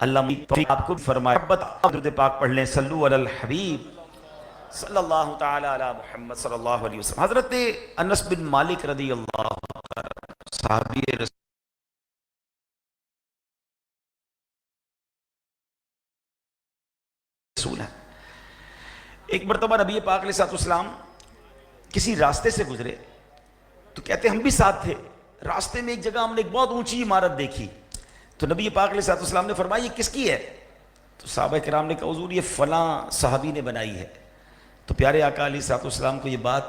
اللہ آپ کو فرمائے درود پاک پڑھ لیں. صلو علی الحبیب صلی اللہ تعالی علی محمد صلی اللہ علیہ وسلم. حضرت انس بن مالک رضی اللہ عنہ صحابی رسول ہے. ایک مرتبہ نبی پاک علیہ السلام کسی راستے سے گزرے تو کہتے ہم بھی ساتھ تھے. راستے میں ایک جگہ ہم نے ایک بہت اونچی عمارت دیکھی تو نبی پاک علیہ السلام نے فرمایا یہ کس کی ہے؟ تو صحابہ کرام نے کہا حضور یہ فلاں صحابی نے بنائی ہے. تو پیارے آقا علیہ السلام کو یہ بات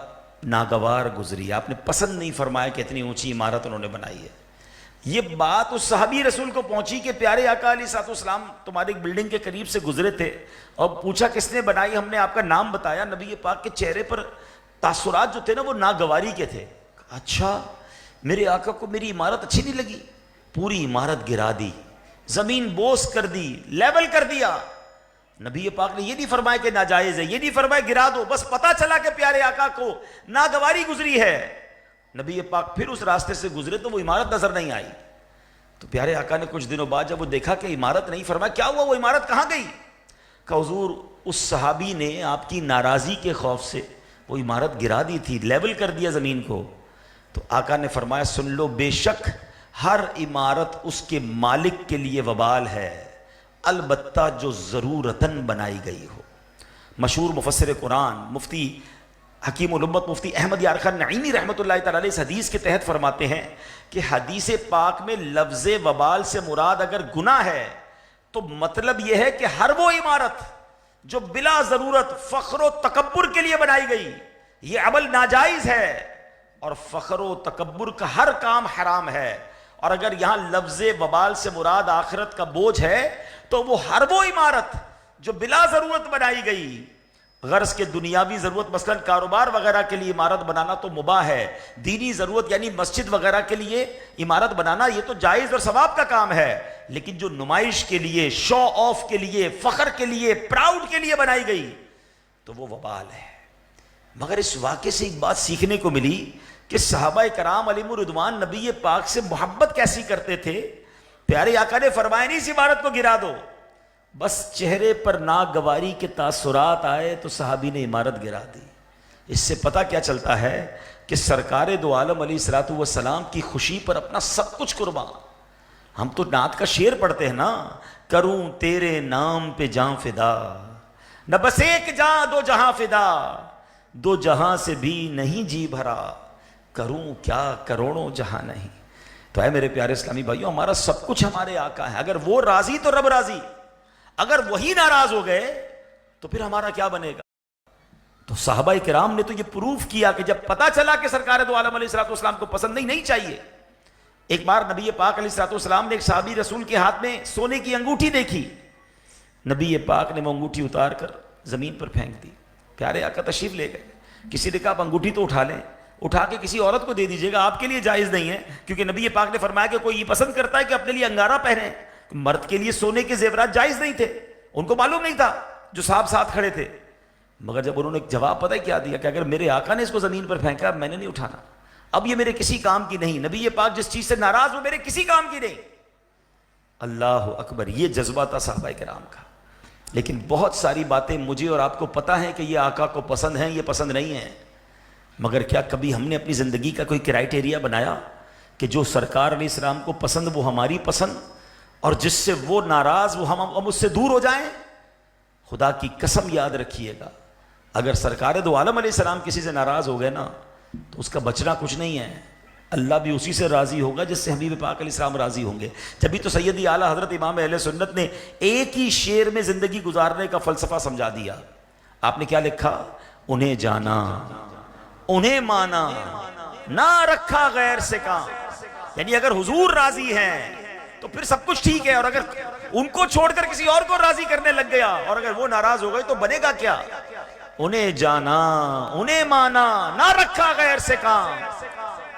ناگوار گزری. آپ نے پسند نہیں فرمایا کہ اتنی اونچی عمارت انہوں نے بنائی ہے. یہ بات اس صحابی رسول کو پہنچی کہ پیارے آقا علیہ السلام تمہاری ایک بلڈنگ کے قریب سے گزرے تھے اور پوچھا کس نے بنائی. ہم نے آپ کا نام بتایا. نبی پاک کے چہرے پر تاثرات جو تھے نا وہ ناگواری کے تھے. اچھا میرے آقا کو میری عمارت اچھی نہیں لگی. پوری عمارت گرا دی, زمین بوس کر دی, لیول کر دیا. نبی پاک نے یہ نہیں فرمایا کہ ناجائز ہے, یہ نہیں فرمایا گرا دو. بس پتا چلا کہ پیارے آقا کو ناگواری گزری ہے. نبی پاک پھر اس راستے سے گزرے تو وہ عمارت نظر نہیں آئی. تو پیارے آقا نے کچھ دنوں بعد جب وہ دیکھا کہ عمارت نہیں, فرمایا کیا ہوا, وہ عمارت کہاں گئی؟ کہ حضور اس صحابی نے آپ کی ناراضی کے خوف سے وہ عمارت گرا دی تھی, لیول کر دیا زمین کو. تو آقا نے فرمایا سن لو, بے شک ہر عمارت اس کے مالک کے لیے وبال ہے, البتہ جو ضرورتاً بنائی گئی ہو. مشہور مفسر قرآن مفتی حکیم الامت مفتی احمد یار خان نعیمی رحمۃ اللہ تعالی علیہ اس حدیث کے تحت فرماتے ہیں کہ حدیث پاک میں لفظ وبال سے مراد اگر گناہ ہے تو مطلب یہ ہے کہ ہر وہ عمارت جو بلا ضرورت فخر و تکبر کے لیے بنائی گئی یہ عمل ناجائز ہے, اور فخر و تکبر کا ہر کام حرام ہے. اور اگر یہاں لفظ وبال سے مراد آخرت کا بوجھ ہے تو وہ ہر وہ عمارت جو بلا ضرورت بنائی گئی, غرض کے دنیاوی ضرورت مثلا کاروبار وغیرہ کے لیے عمارت بنانا تو مباح ہے, دینی ضرورت یعنی مسجد وغیرہ کے لیے عمارت بنانا یہ تو جائز اور ثواب کا کام ہے. لیکن جو نمائش کے لیے, شو آف کے لیے, فخر کے لیے, پراؤڈ کے لیے بنائی گئی تو وہ وبال ہے. مگر اس واقعے سے ایک بات سیکھنے کو ملی کہ صحابہ کرام علیہم رضوان نبی پاک سے محبت کیسی کرتے تھے. پیارے آقا نے فرمایا نہیں اس عمارت کو گرا دو, بس چہرے پر ناگواری کے تاثرات آئے تو صحابی نے عمارت گرا دی. اس سے پتہ کیا چلتا ہے کہ سرکار دو عالم علیہ الصلوۃ والسلام کی خوشی پر اپنا سب کچھ قربان. ہم تو نعت کا شعر پڑھتے ہیں نا, کروں تیرے نام پہ جاں فدا, نہ بس ایک جاں دو جہاں فدا, دو جہاں سے بھی نہیں جی بھرا, کروں کیا کروڑوں جہاں نہیں. تو اے میرے پیارے اسلامی بھائیوں, ہمارا سب کچھ ہمارے آقا ہے. اگر وہ راضی تو رب راضی, اگر وہی ناراض ہو گئے تو پھر ہمارا کیا بنے گا. تو صحابہ کرام نے تو یہ پروف کیا کہ جب پتا چلا کہ سرکار دو عالم علیہ السلام کو پسند نہیں چاہیے. ایک بار نبی پاک علیہ السلام نے ایک صحابی رسول کے ہاتھ میں سونے کی انگوٹھی دیکھی. نبی پاک نے وہ انگوٹھی اتار کر زمین پر پھینک دی. پیارے آقا تشریف لے گئے. کسی نے کہا آپ انگوٹھی تو اٹھا لیں, اٹھا کے کسی عورت کو دے دیجیے گا, آپ کے لیے جائز نہیں ہے, کیونکہ نبی پاک نے فرمایا کہ کوئی یہ پسند کرتا ہے کہ اپنے لیے انگارہ پہنے. مرد کے لیے سونے کے زیورات جائز نہیں تھے, ان کو معلوم نہیں تھا جو صاحب ساتھ کھڑے تھے. مگر جب انہوں نے جواب پتہ کیا دیا کہ اگر میرے آقا نے اس کو زمین پر پھینکا میں نے نہیں اٹھانا, اب یہ میرے کسی کام کی نہیں. نبی پاک جس چیز سے ناراض ہو میرے کسی کام کی نہیں. اللہ اکبر, یہ جذبہ تھا صحابہ کرام کا. لیکن بہت ساری باتیں مجھے اور آپ کو پتہ ہے کہ یہ آقا کو پسند ہیں, یہ پسند نہیں ہیں. مگر کیا کبھی ہم نے اپنی زندگی کا کوئی کرائٹیریا بنایا کہ جو سرکار علیہ السلام کو پسند وہ ہماری پسند, اور جس سے وہ ناراض وہ ہم اس سے دور ہو جائیں؟ خدا کی قسم یاد رکھیے گا, اگر سرکار دو عالم علیہ السلام کسی سے ناراض ہو گئے نا تو اس کا بچنا کچھ نہیں ہے. اللہ بھی اسی سے راضی ہوگا جس سے حبیب پاک علیہ السلام راضی ہوں گے. جبھی تو سیدی اعلیٰ حضرت امام اہل سنت نے ایک ہی شعر میں زندگی گزارنے کا فلسفہ سمجھا دیا. آپ نے کیا لکھا؟ انہیں جانا, انہیں مانا, نہ رکھا غیر سے کام. یعنی اگر حضور راضی ہیں تو پھر سب کچھ ٹھیک ہے, اور اگر ان کو چھوڑ کر کسی اور کو راضی کرنے لگ گیا اور اگر وہ ناراض ہو گئے تو بنے گا کیا؟ انہیں جانا, انہیں مانا, نہ رکھا غیر سے کام,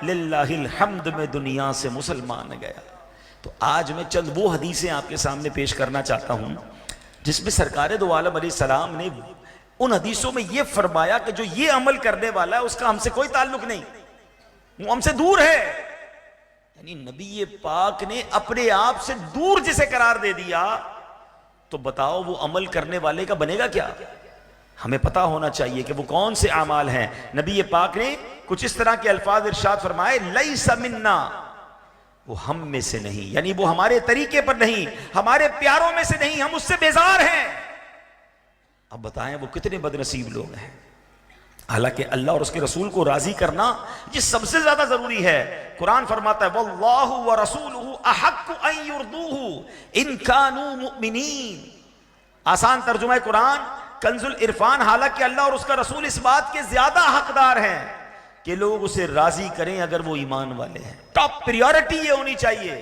للہ الحمد میں دنیا سے مسلمان گیا. تو آج میں چند وہ حدیثیں آپ کے سامنے پیش کرنا چاہتا ہوں جس میں سرکار دو عالم علیہ السلام نے ان حدیثوں میں یہ فرمایا کہ جو یہ عمل کرنے والا ہے اس کا ہم سے کوئی تعلق نہیں, وہ ہم سے دور ہے. یعنی نبی پاک نے اپنے آپ سے دور جسے قرار دے دیا تو بتاؤ وہ عمل کرنے والے کا بنے گا کیا؟ ہمیں پتا ہونا چاہیے کہ وہ کون سے اعمال ہیں۔ نبی پاک نے کچھ اس طرح کے الفاظ ارشاد فرمائے، لیس منا، وہ ہم میں سے نہیں، یعنی وہ ہمارے طریقے پر نہیں، ہمارے پیاروں میں سے نہیں، ہم اس سے بیزار ہیں۔ اب بتائیں وہ کتنے بد نصیب لوگ ہیں۔ حالانکہ اللہ اور اس کے رسول کو راضی کرنا یہ سب سے زیادہ ضروری ہے۔ قرآن فرماتا ہے واللہ ورسولہ احق ان یرضوہ ان کانوا مؤمنین۔ آسان ترجمہ قرآن کنز العرفان، حالانکہ اللہ اور اس کا رسول اس بات کے زیادہ حقدار ہیں کہ لوگ اسے راضی کریں اگر وہ ایمان والے ہیں۔ ٹاپ پریورٹی یہ ہونی چاہیے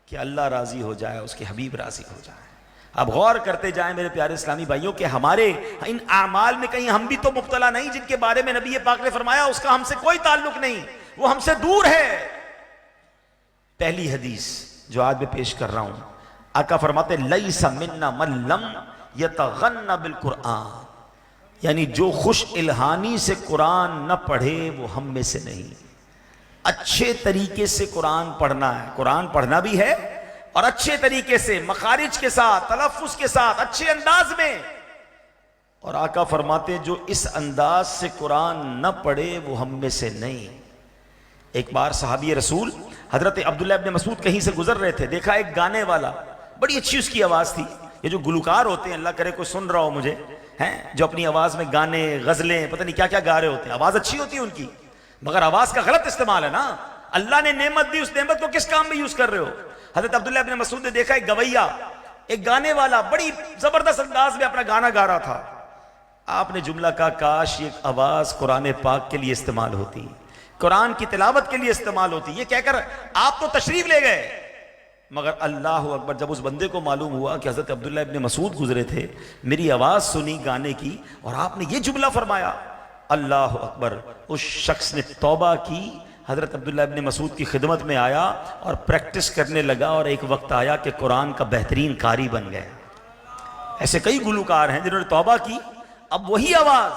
کہ اللہ راضی ہو جائے، اس کے حبیب راضی ہو جائے۔ اب غور کرتے جائیں میرے پیارے اسلامی بھائیوں کہ ہمارے ان اعمال میں کہیں ہم بھی تو مبتلا نہیں جن کے بارے میں نبی پاک نے فرمایا اس کا ہم سے کوئی تعلق نہیں، وہ ہم سے دور ہے۔ پہلی حدیث جو آج میں پیش کر رہا ہوں، آقا فرماتے لیس منا من لم یتغن بالقرآن، یعنی جو خوش الہانی سے قرآن نہ پڑھے وہ ہم میں سے نہیں۔ اچھے طریقے سے قرآن پڑھنا ہے، قرآن پڑھنا بھی ہے اور اچھے طریقے سے، مخارج کے ساتھ، تلفظ کے ساتھ، اچھے انداز میں۔ اور آقا فرماتے جو اس انداز سے قرآن نہ پڑھے وہ ہم میں سے نہیں۔ ایک بار صحابی رسول حضرت عبداللہ ابن مسعود کہیں سے گزر رہے تھے، دیکھا ایک گانے والا، بڑی اچھی اس کی آواز تھی۔ یہ جو گلوکار ہوتے ہیں، اللہ کرے کوئی سن رہا ہو مجھے، ہیں جو اپنی آواز میں گانے، غزلیں، پتہ نہیں کیا کیا گا رہے ہوتے ہیں، آواز اچھی ہوتی ہے ان کی، مگر آواز کا غلط استعمال ہے نا۔ اللہ نے نعمت دی، اس نعمت کو کس کام میں یوز کر رہے ہو؟ حضرت عبداللہ ابن مسعود نے دیکھا ایک گویا، ایک گانے والا بڑی زبردست انداز میں اپنا گانا گا رہا تھا۔ آپ نے جملہ کہا کاش یہ آواز قرآن پاک کے لیے استعمال ہوتی، قرآن کی تلاوت کے لیے استعمال ہوتی۔ یہ کہہ کر آپ تو تشریف لے گئے، مگر اللہ اکبر جب اس بندے کو معلوم ہوا کہ حضرت عبداللہ ابن مسعود گزرے تھے، میری آواز سنی گانے کی اور آپ نے یہ جملہ فرمایا، اللہ اکبر، اس شخص نے توبہ کی، حضرت عبداللہ ابن مسعود کی خدمت میں آیا اور پریکٹس کرنے لگا، اور ایک وقت آیا کہ قرآن کا بہترین قاری بن گیا۔ ایسے کئی گلوکار ہیں جنہوں نے توبہ کی، اب وہی آواز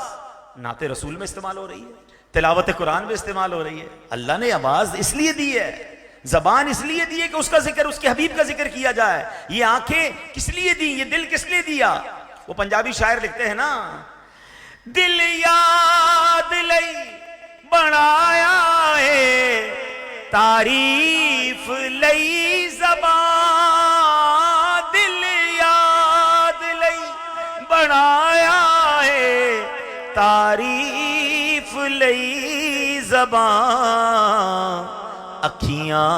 نعت رسول میں استعمال ہو رہی ہے، تلاوت قرآن میں استعمال ہو رہی ہے۔ اللہ نے آواز اس لیے دی ہے، زبان اس لیے دی ہے کہ اس کا ذکر، اس کے حبیب کا ذکر کیا جائے۔ یہ آنکھیں کس لیے دی، یہ دل کس لیے دیا؟ وہ پنجابی شاعر لکھتے ہیں نا، دل یاد لئی بنایا ہے تعریف لئی زبان، دل یاد لئی بنایا ہے تعریف لئی زبان، اکھیاں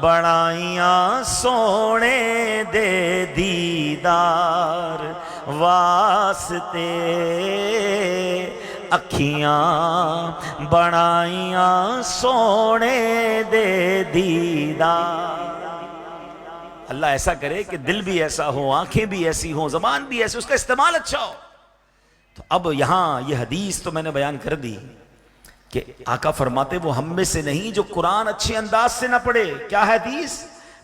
بڑائیاں سونے دے دیدار واسطے، اکھیاں بڑائیاں سونے دے دیدار۔ اللہ ایسا کرے کہ دل بھی ایسا ہو، آنکھیں بھی ایسی ہوں، زبان بھی ایسی، اس کا استعمال اچھا ہو۔ تو اب یہاں یہ حدیث تو میں نے بیان کر دی کہ آقا فرماتے وہ ہم میں سے نہیں جو قرآن اچھے انداز سے نہ پڑھے۔ کیا حدیث؟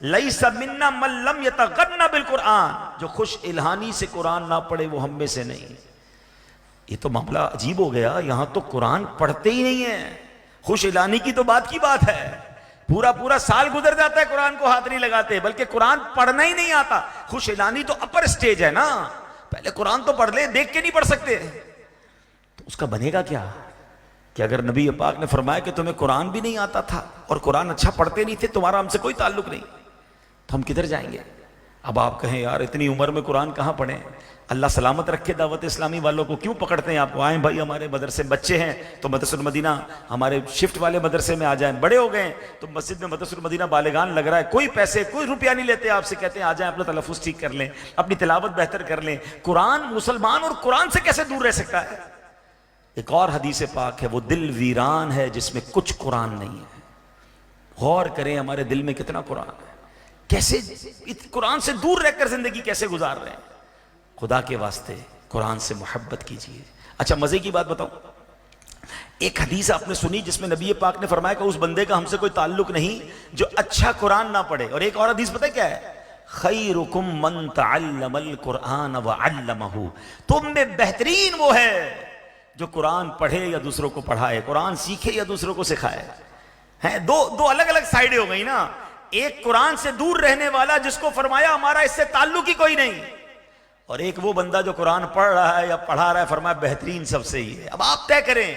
لیس منا من لم یتغن بالقرآن، جو خوش الہانی سے قرآن نہ پڑھے وہ ہم میں سے نہیں۔ یہ تو معاملہ عجیب ہو گیا، یہاں تو قرآن پڑھتے ہی نہیں ہیں، خوش الہانی کی تو بات کی بات ہے، پورا سال گزر جاتا ہے قرآن کو ہاتھ نہیں لگاتے، بلکہ قرآن پڑھنا ہی نہیں آتا۔ خوش الہانی تو اپر سٹیج ہے نا، پہلے قرآن تو پڑھ لے، دیکھ کے نہیں پڑھ سکتے، تو اس کا بنے گا کیا؟ کہ اگر نبی پاک نے فرمایا کہ تمہیں قرآن بھی نہیں آتا تھا اور قرآن اچھا پڑھتے نہیں تھے، تمہارا ہم سے کوئی تعلق نہیں، تو ہم کدھر جائیں گے؟ اب آپ کہیں یار اتنی عمر میں قرآن کہاں پڑھیں؟ اللہ سلامت رکھے دعوت اسلامی والوں کو، کیوں پکڑتے ہیں آپ کو؟ آئیں بھائی، ہمارے مدرسے بچے ہیں تو مدرسہ المدینہ ہمارے شفٹ والے مدرسے میں آ جائیں، بڑے ہو گئے تو مسجد میں مدرسہ المدینہ بالغان لگ رہا ہے، کوئی پیسے کوئی روپیہ نہیں لیتے آپ سے، کہتے ہیں آ جائیں، اپنا تلفظ ٹھیک کر لیں، اپنی تلاوت بہتر کر لیں۔ قرآن، مسلمان اور قرآن سے کیسے دور رہ سکتا ہے؟ ایک اور حدیث پاک ہے، وہ دل ویران ہے جس میں کچھ قرآن نہیں ہے۔ غور کریں ہمارے دل میں کتنا قرآن ہے، کیسے قرآن سے دور رہ کر زندگی کیسے گزار رہے ہیں۔ خدا کے واسطے قرآن سے محبت کیجیے۔ اچھا مزے کی بات بتاؤں، ایک حدیث آپ نے سنی جس میں نبی پاک نے فرمایا کہ اس بندے کا ہم سے کوئی تعلق نہیں جو اچھا قرآن نہ پڑھے، اور ایک اور حدیث پتہ کیا ہے؟ خیرکم من تعلم القرآن وعلمہ، تم میں بہترین وہ ہے جو قرآن پڑھے یا دوسروں کو پڑھائے، قرآن سیکھے یا دوسروں کو سکھائے۔ ہیں دو الگ الگ سائڈیں ہو گئی نا. ایک قرآن سے دور رہنے والا جس کو فرمایا ہمارا اس سے تعلق ہی کوئی نہیں, اور ایک وہ بندہ جو قرآن پڑھ رہا ہے یا پڑھا رہا ہے, فرمایا بہترین سب سے ہی ہے. اب آپ طے کریں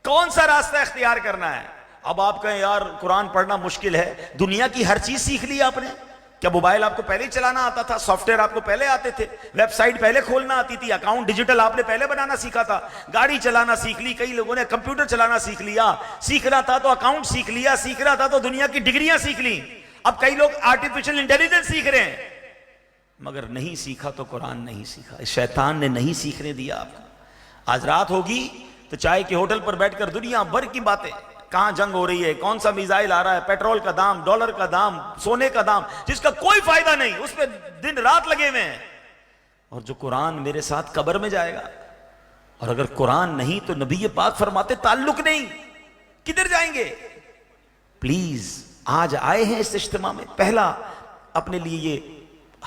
کون سا راستہ اختیار کرنا ہے. اب آپ کہیں یار قرآن پڑھنا مشکل ہے, دنیا کی ہر چیز سیکھ لی آپ نے. کیا موبائل آپ کو پہلے ہی چلانا آتا تھا؟ سافٹ ویئر آپ کو پہلے آتے تھے؟ ویب سائٹ پہلے کھولنا آتی تھی؟ اکاؤنٹ ڈیجیٹل آپ نے پہلے بنانا سیکھا تھا؟ گاڑی چلانا سیکھ لی, کئی لوگوں نے کمپیوٹر چلانا سیکھ لیا. سیکھنا تھا تو اکاؤنٹ سیکھ لیا, سیکھنا تھا تو دنیا کی ڈگریاں سیکھ لی. اب کئی لوگ آرٹیفیشل انٹیلیجنس سیکھ رہے ہیں, مگر نہیں سیکھا تو قرآن نہیں سیکھا. شیطان نے نہیں سیکھنے دیا آپ کو. آج رات ہوگی تو چائے کے ہوٹل پر بیٹھ کر دنیا بھر کی باتیں, کہاں جنگ ہو رہی ہے, کون سا میزائل آ رہا ہے, پیٹرول کا دام, ڈالر کا دام, سونے کا دام, جس کا کوئی فائدہ نہیں, اس پہ دن رات لگے ہوئے ہیں. اور جو قرآن میرے ساتھ قبر میں جائے گا, اور اگر قرآن نہیں تو نبی پاک فرماتے تعلق نہیں, کدھر جائیں گے؟ پلیز آج آئے ہیں اس اجتماع میں, پہلا اپنے لیے یہ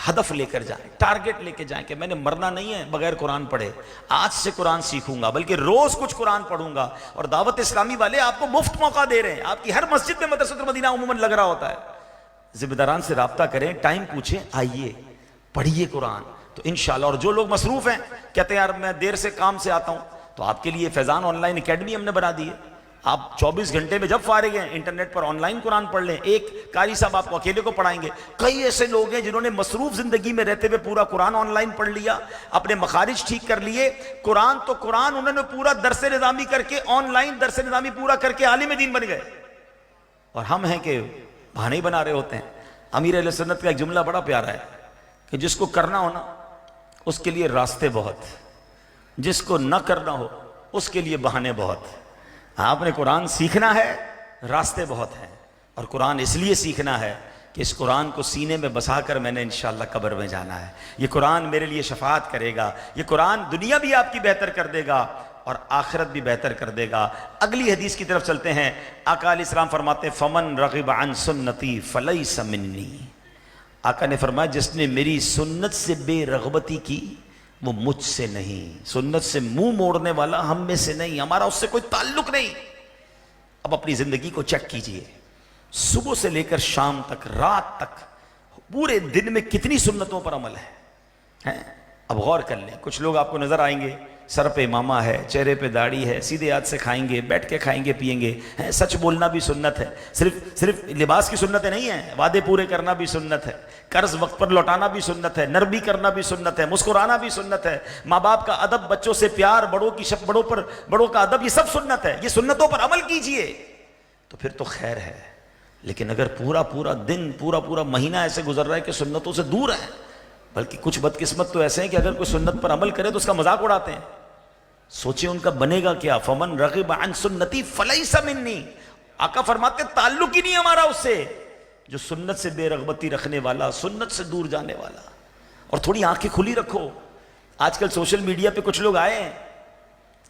ہدف لے کر جائیں, ٹارگٹ لے کے جائیں کہ میں نے مرنا نہیں ہے بغیر قرآن پڑھے. آج سے قرآن سیکھوں گا, بلکہ روز کچھ قرآن پڑھوں گا. اور دعوت اسلامی والے آپ کو مفت موقع دے رہے ہیں, آپ کی ہر مسجد میں مدرسۃ المدینہ عموماً لگ رہا ہوتا ہے. ذمہ داران سے رابطہ کریں, ٹائم پوچھیں, آئیے پڑھیے قرآن. تو انشاءاللہ. اور جو لوگ مصروف ہیں, کہتے ہیں یار میں دیر سے کام سے آتا ہوں, تو آپ کے لیے فیضان آن لائن اکیڈمی ہم نے بنا دی ہے. آپ 24 گھنٹے میں جب فارغ ہیں انٹرنیٹ پر آن لائن قرآن پڑھ لیں. ایک قاری صاحب آپ کو اکیلے کو پڑھائیں گے. کئی ایسے لوگ ہیں جنہوں نے مصروف زندگی میں رہتے ہوئے پورا قرآن آن لائن پڑھ لیا, اپنے مخارج ٹھیک کر لیے. قرآن تو قرآن انہوں نے پورا درس نظامی کر کے, آن لائن درس نظامی پورا کر کے عالم دین بن گئے. اور ہم ہیں کہ بہانے ہی بنا رہے ہوتے ہیں. امیر اہل سنت کا ایک جملہ بڑا پیارا ہے کہ جس کو کرنا ہو نا اس کے لیے راستے بہت, جس کو نہ کرنا ہو اس کے لیے بہانے بہت. آپ نے قرآن سیکھنا ہے, راستے بہت ہیں. اور قرآن اس لیے سیکھنا ہے کہ اس قرآن کو سینے میں بسا کر میں نے انشاءاللہ قبر میں جانا ہے. یہ قرآن میرے لیے شفاعت کرے گا, یہ قرآن دنیا بھی آپ کی بہتر کر دے گا اور آخرت بھی بہتر کر دے گا. اگلی حدیث کی طرف چلتے ہیں. آقا علیہ السلام فرماتے فمن رغب عن سنتی فلیس منی. آقا نے فرمایا جس نے میری سنت سے بے رغبتی کی وہ مجھ سے نہیں. سنت سے منہ موڑنے والا ہم میں سے نہیں, ہمارا اس سے کوئی تعلق نہیں. اب اپنی زندگی کو چیک کیجئے, صبح سے لے کر شام تک, رات تک, پورے دن میں کتنی سنتوں پر عمل ہے. اب غور کر لیں. کچھ لوگ آپ کو نظر آئیں گے سر پہ امامہ ہے, چہرے پہ داڑھی ہے, سیدھے ہاتھ سے کھائیں گے, بیٹھ کے کھائیں گے پیئیں گے. سچ بولنا بھی سنت ہے, صرف لباس کی سنتیں نہیں ہیں, وعدے پورے کرنا بھی سنت ہے, قرض وقت پر لوٹانا بھی سنت ہے, نرمی کرنا بھی سنت ہے, مسکرانا بھی سنت ہے, ماں باپ کا ادب, بچوں سے پیار, بڑوں کا ادب, یہ سب سنت ہے. یہ سنتوں پر عمل کیجئے تو پھر تو خیر ہے. لیکن اگر پورا دن, پورا مہینہ ایسے گزر رہا ہے کہ سنتوں سے دور ہے, بلکہ کچھ بدقسمت تو ایسے ہیں کہ اگر کوئی سنت پر عمل کرے تو اس کا مذاق اڑاتے ہیں. سوچیں ان کا بنے گا کیا. فمن رغب عن سنتی فلیس منی. آقا فرماتے تعلق ہی نہیں ہمارا اس سے. جو سنت سے بے رغبتی رکھنے والا, سنت سے دور جانے والا. اور تھوڑی آنکھیں کھلی رکھو. آج کل سوشل میڈیا پہ کچھ لوگ آئے ہیں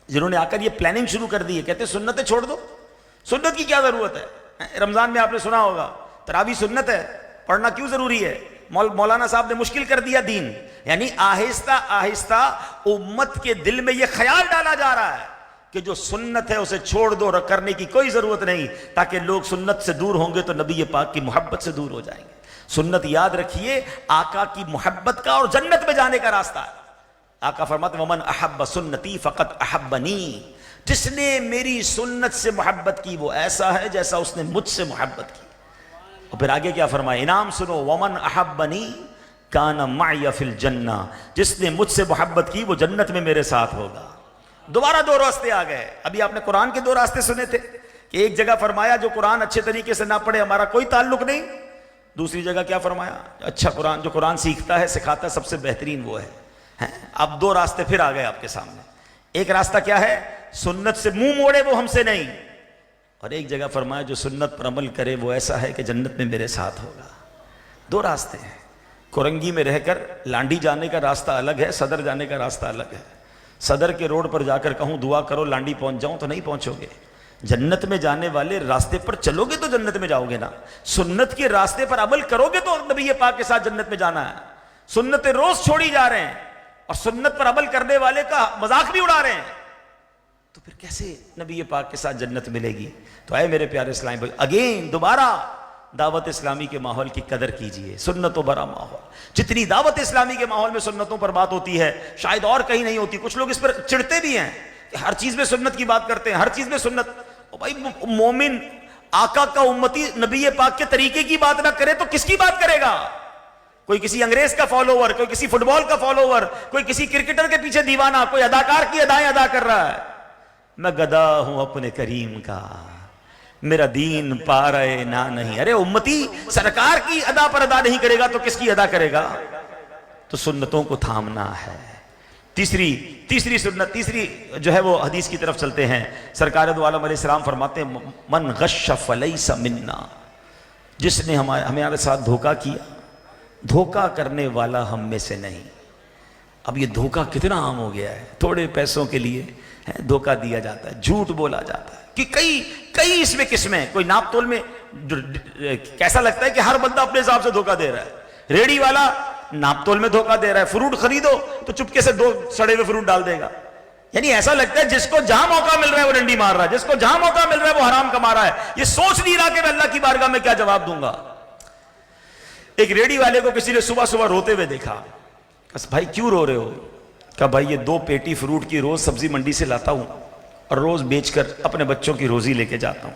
جنہوں نے آ کر یہ پلاننگ شروع کر دی ہے, کہتے ہیں سنتیں چھوڑ دو, سنت کی کیا ضرورت ہے. رمضان میں آپ نے سنا ہوگا تراویح سنت ہے, پڑھنا کیوں ضروری ہے. مولانا صاحب نے مشکل کر دیا دین. یعنی آہستہ آہستہ امت کے دل میں یہ خیال ڈالا جا رہا ہے کہ جو سنت ہے اسے چھوڑ دو, کرنے کی کوئی ضرورت نہیں, تاکہ لوگ سنت سے دور ہوں گے تو نبی پاک کی محبت سے دور ہو جائیں گے. سنت یاد رکھیے آقا کی محبت کا اور جنت میں جانے کا راستہ ہے. آقا فرماتے ومن احب سنتی فقط احبنی. جس نے میری سنت سے محبت کی وہ ایسا ہے جیسا اس نے مجھ سے محبت کی. اور پھر آگے کیا فرمایا, انعام سنو, ومن احبنی کان معی فی الجنہ. جس نے مجھ سے محبت کی وہ جنت میں میرے ساتھ ہوگا. دوبارہ دو راستے آ گئے. ابھی آپ نے قرآن کے دو راستے سنے تھے کہ ایک جگہ فرمایا جو قرآن اچھے طریقے سے نہ پڑھے ہمارا کوئی تعلق نہیں. دوسری جگہ کیا فرمایا, اچھا قرآن, جو قرآن سیکھتا ہے سکھاتا ہے سب سے بہترین وہ ہے. اب دو راستے پھر آ گئے آپ کے سامنے. ایک راستہ کیا ہے, سنت سے منہ موڑے وہ ہم سے نہیں. اور ایک جگہ فرمایا جو سنت پر عمل کرے وہ ایسا ہے کہ جنت میں میرے ساتھ ہوگا. دو راستے ہیں. کورنگی میں رہ کر لانڈی جانے کا راستہ الگ ہے, صدر جانے کا راستہ الگ ہے. صدر کے روڈ پر جا کر کہوں دعا کرو لانڈی پہنچ جاؤں تو نہیں پہنچو گے. جنت میں جانے والے راستے پر چلو گے تو جنت میں جاؤ گے نا. سنت کے راستے پر عمل کرو گے تو نبی پاک کے ساتھ جنت میں جانا ہے. سنتیں روز چھوڑی جا رہے ہیں اور سنت پر عمل کرنے والے کا مذاق بھی اڑا رہے ہیں. تو پھر کیسے نبی پاک کے ساتھ جنت ملے گی؟ تو اے میرے پیارے اسلامی بھائی، اگین دوبارہ دعوت اسلامی کے ماحول کی قدر کیجئے، سنتوں بھرا ماحول. جتنی دعوت اسلامی کے ماحول میں سنتوں پر بات ہوتی ہے شاید اور کہیں نہیں ہوتی. کچھ لوگ اس پر چڑھتے بھی ہیں کہ ہر چیز میں سنت کی بات کرتے ہیں، ہر چیز میں سنت. بھائی مومن آقا کا امتی نبی پاک کے طریقے کی بات نہ کرے تو کس کی بات کرے گا؟ کوئی کسی انگریز کا فالوور، کوئی کسی فٹ بال کا فالوور، کوئی کسی کرکٹر کے پیچھے دیوانہ، کوئی اداکار کی ادائیں ادا کر رہا ہے. میں گدا ہوں اپنے کریم کا، میرا دین پا رہے نہ نہیں. ارے امتی سرکار کی ادا پر ادا نہیں کرے گا تو کس کی ادا کرے گا؟ تو سنتوں کو تھامنا ہے. تیسری سنت، تیسری جو ہے وہ حدیث کی طرف چلتے ہیں. سرکار دو عالم علیہ السلام فرماتے ہیں من غش فلیس منا، جس نے ہمارے ساتھ دھوکہ کیا، دھوکہ کرنے والا ہم میں سے نہیں. اب یہ دھوکہ کتنا عام ہو گیا ہے، تھوڑے پیسوں کے لیے دھوکہ دیا جاتا ہے، جھوٹ بولا جاتا ہے کہ کئی اس میں قسمیں. کوئی ناپ تول میں کیسا لگتا ہے کہ ہر بندہ اپنے حساب سے دھوکہ دے رہا ہے. ریڑی والا ناپ تول میں دھوکہ دے رہا ہے، فروٹ خریدو تو چپکے سے 2 سڑے ہوئے فروٹ ڈال دے گا. یعنی ایسا لگتا ہے جس کو جہاں موقع مل رہا ہے وہ ڈنڈی مار رہا ہے، جس کو جہاں موقع مل رہا ہے وہ حرام کما رہا ہے. یہ سوچ نہیں رہا کہ میں اللہ کی بارگاہ میں کیا جواب دوں گا. ایک ریڑی والے کو کسی نے صبح روتے ہوئے دیکھا. بھائی کیوں رو رہے ہو؟ کہا بھائی یہ 2 پیٹی فروٹ کی روز سبزی منڈی سے لاتا ہوں اور روز بیچ کر اپنے بچوں کی روزی لے کے جاتا ہوں.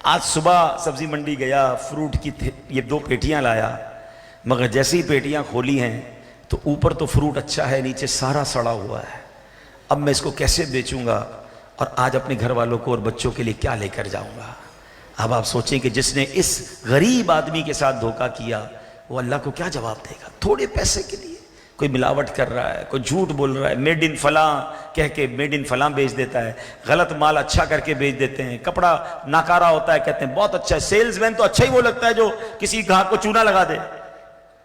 آج صبح سبزی منڈی گیا، فروٹ کی یہ 2 پیٹیاں لایا، مگر جیسے ہی پیٹیاں کھولی ہیں تو اوپر تو فروٹ اچھا ہے، نیچے سارا سڑا ہوا ہے. اب میں اس کو کیسے بیچوں گا اور آج اپنے گھر والوں کو اور بچوں کے لیے کیا لے کر جاؤں گا؟ اب آپ سوچیں کہ جس نے اس غریب آدمی کے ساتھ دھوکہ کیا وہ اللہ کو کیا جواب دے گا؟ تھوڑے پیسے کے لیے کوئی ملاوٹ کر رہا ہے، کوئی جھوٹ بول رہا ہے، میڈ ان فلاں کہہ کے میڈ ان فلاں بیچ دیتا ہے، غلط مال اچھا کر کے بیچ دیتے ہیں. کپڑا ناکارہ ہوتا ہے، کہتے ہیں بہت اچھا ہے. سیلز مین تو اچھا ہی وہ لگتا ہے جو کسی گاہک کو چونا لگا دے.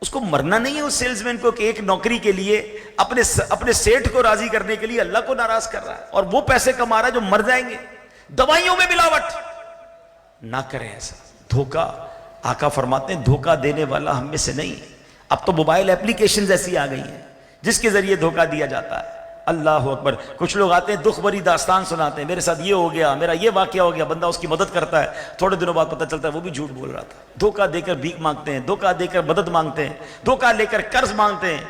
اس کو مرنا نہیں ہے اس سیلز مین کو کہ ایک نوکری کے لیے اپنے سیٹ کو راضی کرنے کے لیے اللہ کو ناراض کر رہا ہے اور وہ پیسے کما رہا ہے جو مر جائیں گے. دوائیوں میں ملاوٹ نہ کریں ایسا. دھوکہ، آقا فرماتے ہیں دھوکہ دینے والا ہم میں سے نہیں. اب تو موبائل اپلیکیشنز ایسی آ گئی ہیں جس کے ذریعے دھوکہ دیا جاتا ہے. اللہ اکبر. کچھ لوگ آتے ہیں دکھ بھری داستان سناتے ہیں، میرے ساتھ یہ ہو گیا، میرا یہ واقعہ ہو گیا. بندہ اس کی مدد کرتا ہے، تھوڑے دنوں بعد پتہ چلتا ہے وہ بھی جھوٹ بول رہا تھا. دھوکہ دے کر بھیک مانگتے ہیں، دھوکہ دے کر مدد مانگتے ہیں، دھوکہ لے کر قرض مانگتے ہیں.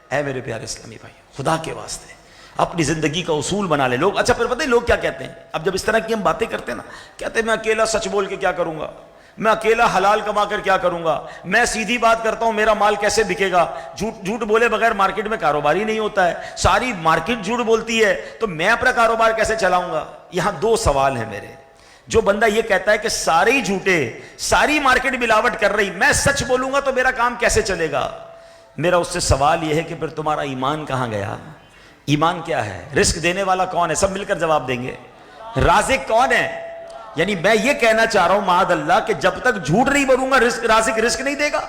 اے میرے پیارے اسلامی بھائی، خدا کے واسطے اپنی زندگی کا اصول بنا لے لوگ. اچھا پھر پتہ ہے لوگ کیا کہتے ہیں؟ اب جب اس طرح کی ہم باتیں کرتے ہیں نا، کہتے ہیں میں اکیلا سچ بول کے کیا کروں گا، میں اکیلا حلال کما کر کیا کروں گا، میں سیدھی بات کرتا ہوں، میرا مال کیسے بکے گا، جھوٹ بولے بغیر مارکیٹ میں کاروبار ہی نہیں ہوتا ہے، ساری مارکیٹ جھوٹ بولتی ہے تو میں اپنا کاروبار کیسے چلاؤں گا. یہاں 2 سوال ہیں میرے. جو بندہ یہ کہتا ہے کہ سارے ہی جھوٹے، ساری مارکیٹ ملاوٹ کر رہی، میں سچ بولوں گا تو میرا کام کیسے چلے گا، میرا اس سے سوال یہ ہے کہ پھر تمہارا ایمان کہاں گیا؟ ایمان کیا ہے؟ رزق دینے والا کون ہے؟ سب مل کر جواب دیں گے. رازق کون ہے؟ یعنی میں یہ کہنا چاہ رہا ہوں معاذ اللہ کہ جب تک جھوٹ نہیں بولوں گا رازق رزق نہیں دے گا.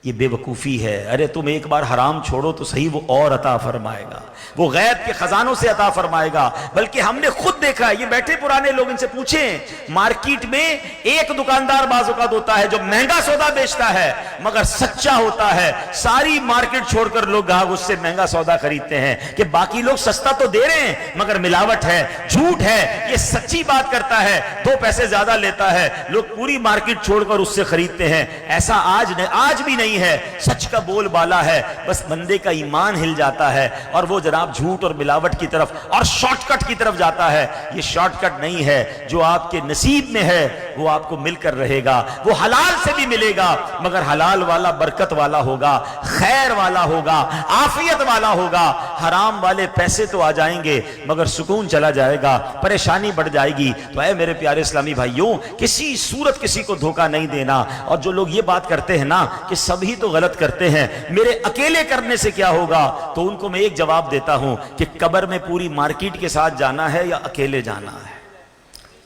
یہ بے وقوفی ہے. ارے تم ایک بار حرام چھوڑو تو صحیح، وہ اور عطا فرمائے گا، وہ غیب کے خزانوں سے عطا فرمائے گا. بلکہ ہم نے خود دیکھا ہے، یہ بیٹھے پرانے لوگ، ان سے پوچھیں، مارکیٹ میں ایک دکاندار بعض اوقات ہوتا ہے جو مہنگا سودا بیچتا ہے مگر سچا ہوتا ہے. ساری مارکیٹ چھوڑ کر لوگ گاہک اس سے مہنگا سودا خریدتے ہیں کہ باقی لوگ سستا تو دے رہے ہیں مگر ملاوٹ ہے، جھوٹ ہے. یہ سچی بات کرتا ہے، 2 پیسے زیادہ لیتا ہے، لوگ پوری مارکیٹ چھوڑ کر اس سے خریدتے ہیں. ایسا آج بھی نہیں ہے. سچ کا بول بالا ہے، بس بندے کا ایمان ہل جاتا ہے اور وہ جناب جھوٹ اور ملاوٹ کی طرف اور شارٹ کٹ کی طرف جاتا ہے. یہ شارٹ کٹ نہیں ہے، جو آپ کے نصیب میں ہے وہ آپ کو مل کر رہے گا. وہ حلال سے بھی ملے گا مگر حلال والا برکت والا ہوگا، خیر والا ہوگا، عافیت والا ہوگا. حرام والے پیسے تو آ جائیں گے مگر سکون چلا جائے گا، پریشانی بڑھ جائے گی. تو اے میرے پیارے اسلامی بھائیوں، کسی صورت کسی کو دھوکہ نہیں دینا. اور جو لوگ یہ بات کرتے ہیں نا کہ سبھی تو غلط کرتے ہیں، میرے اکیلے کرنے سے کیا ہوگا، تو ان کو میں ایک جواب دیتا ہوں کہ قبر میں پوری مارکیٹ کے ساتھ جانا ہے یا اکیلے جانا ہے؟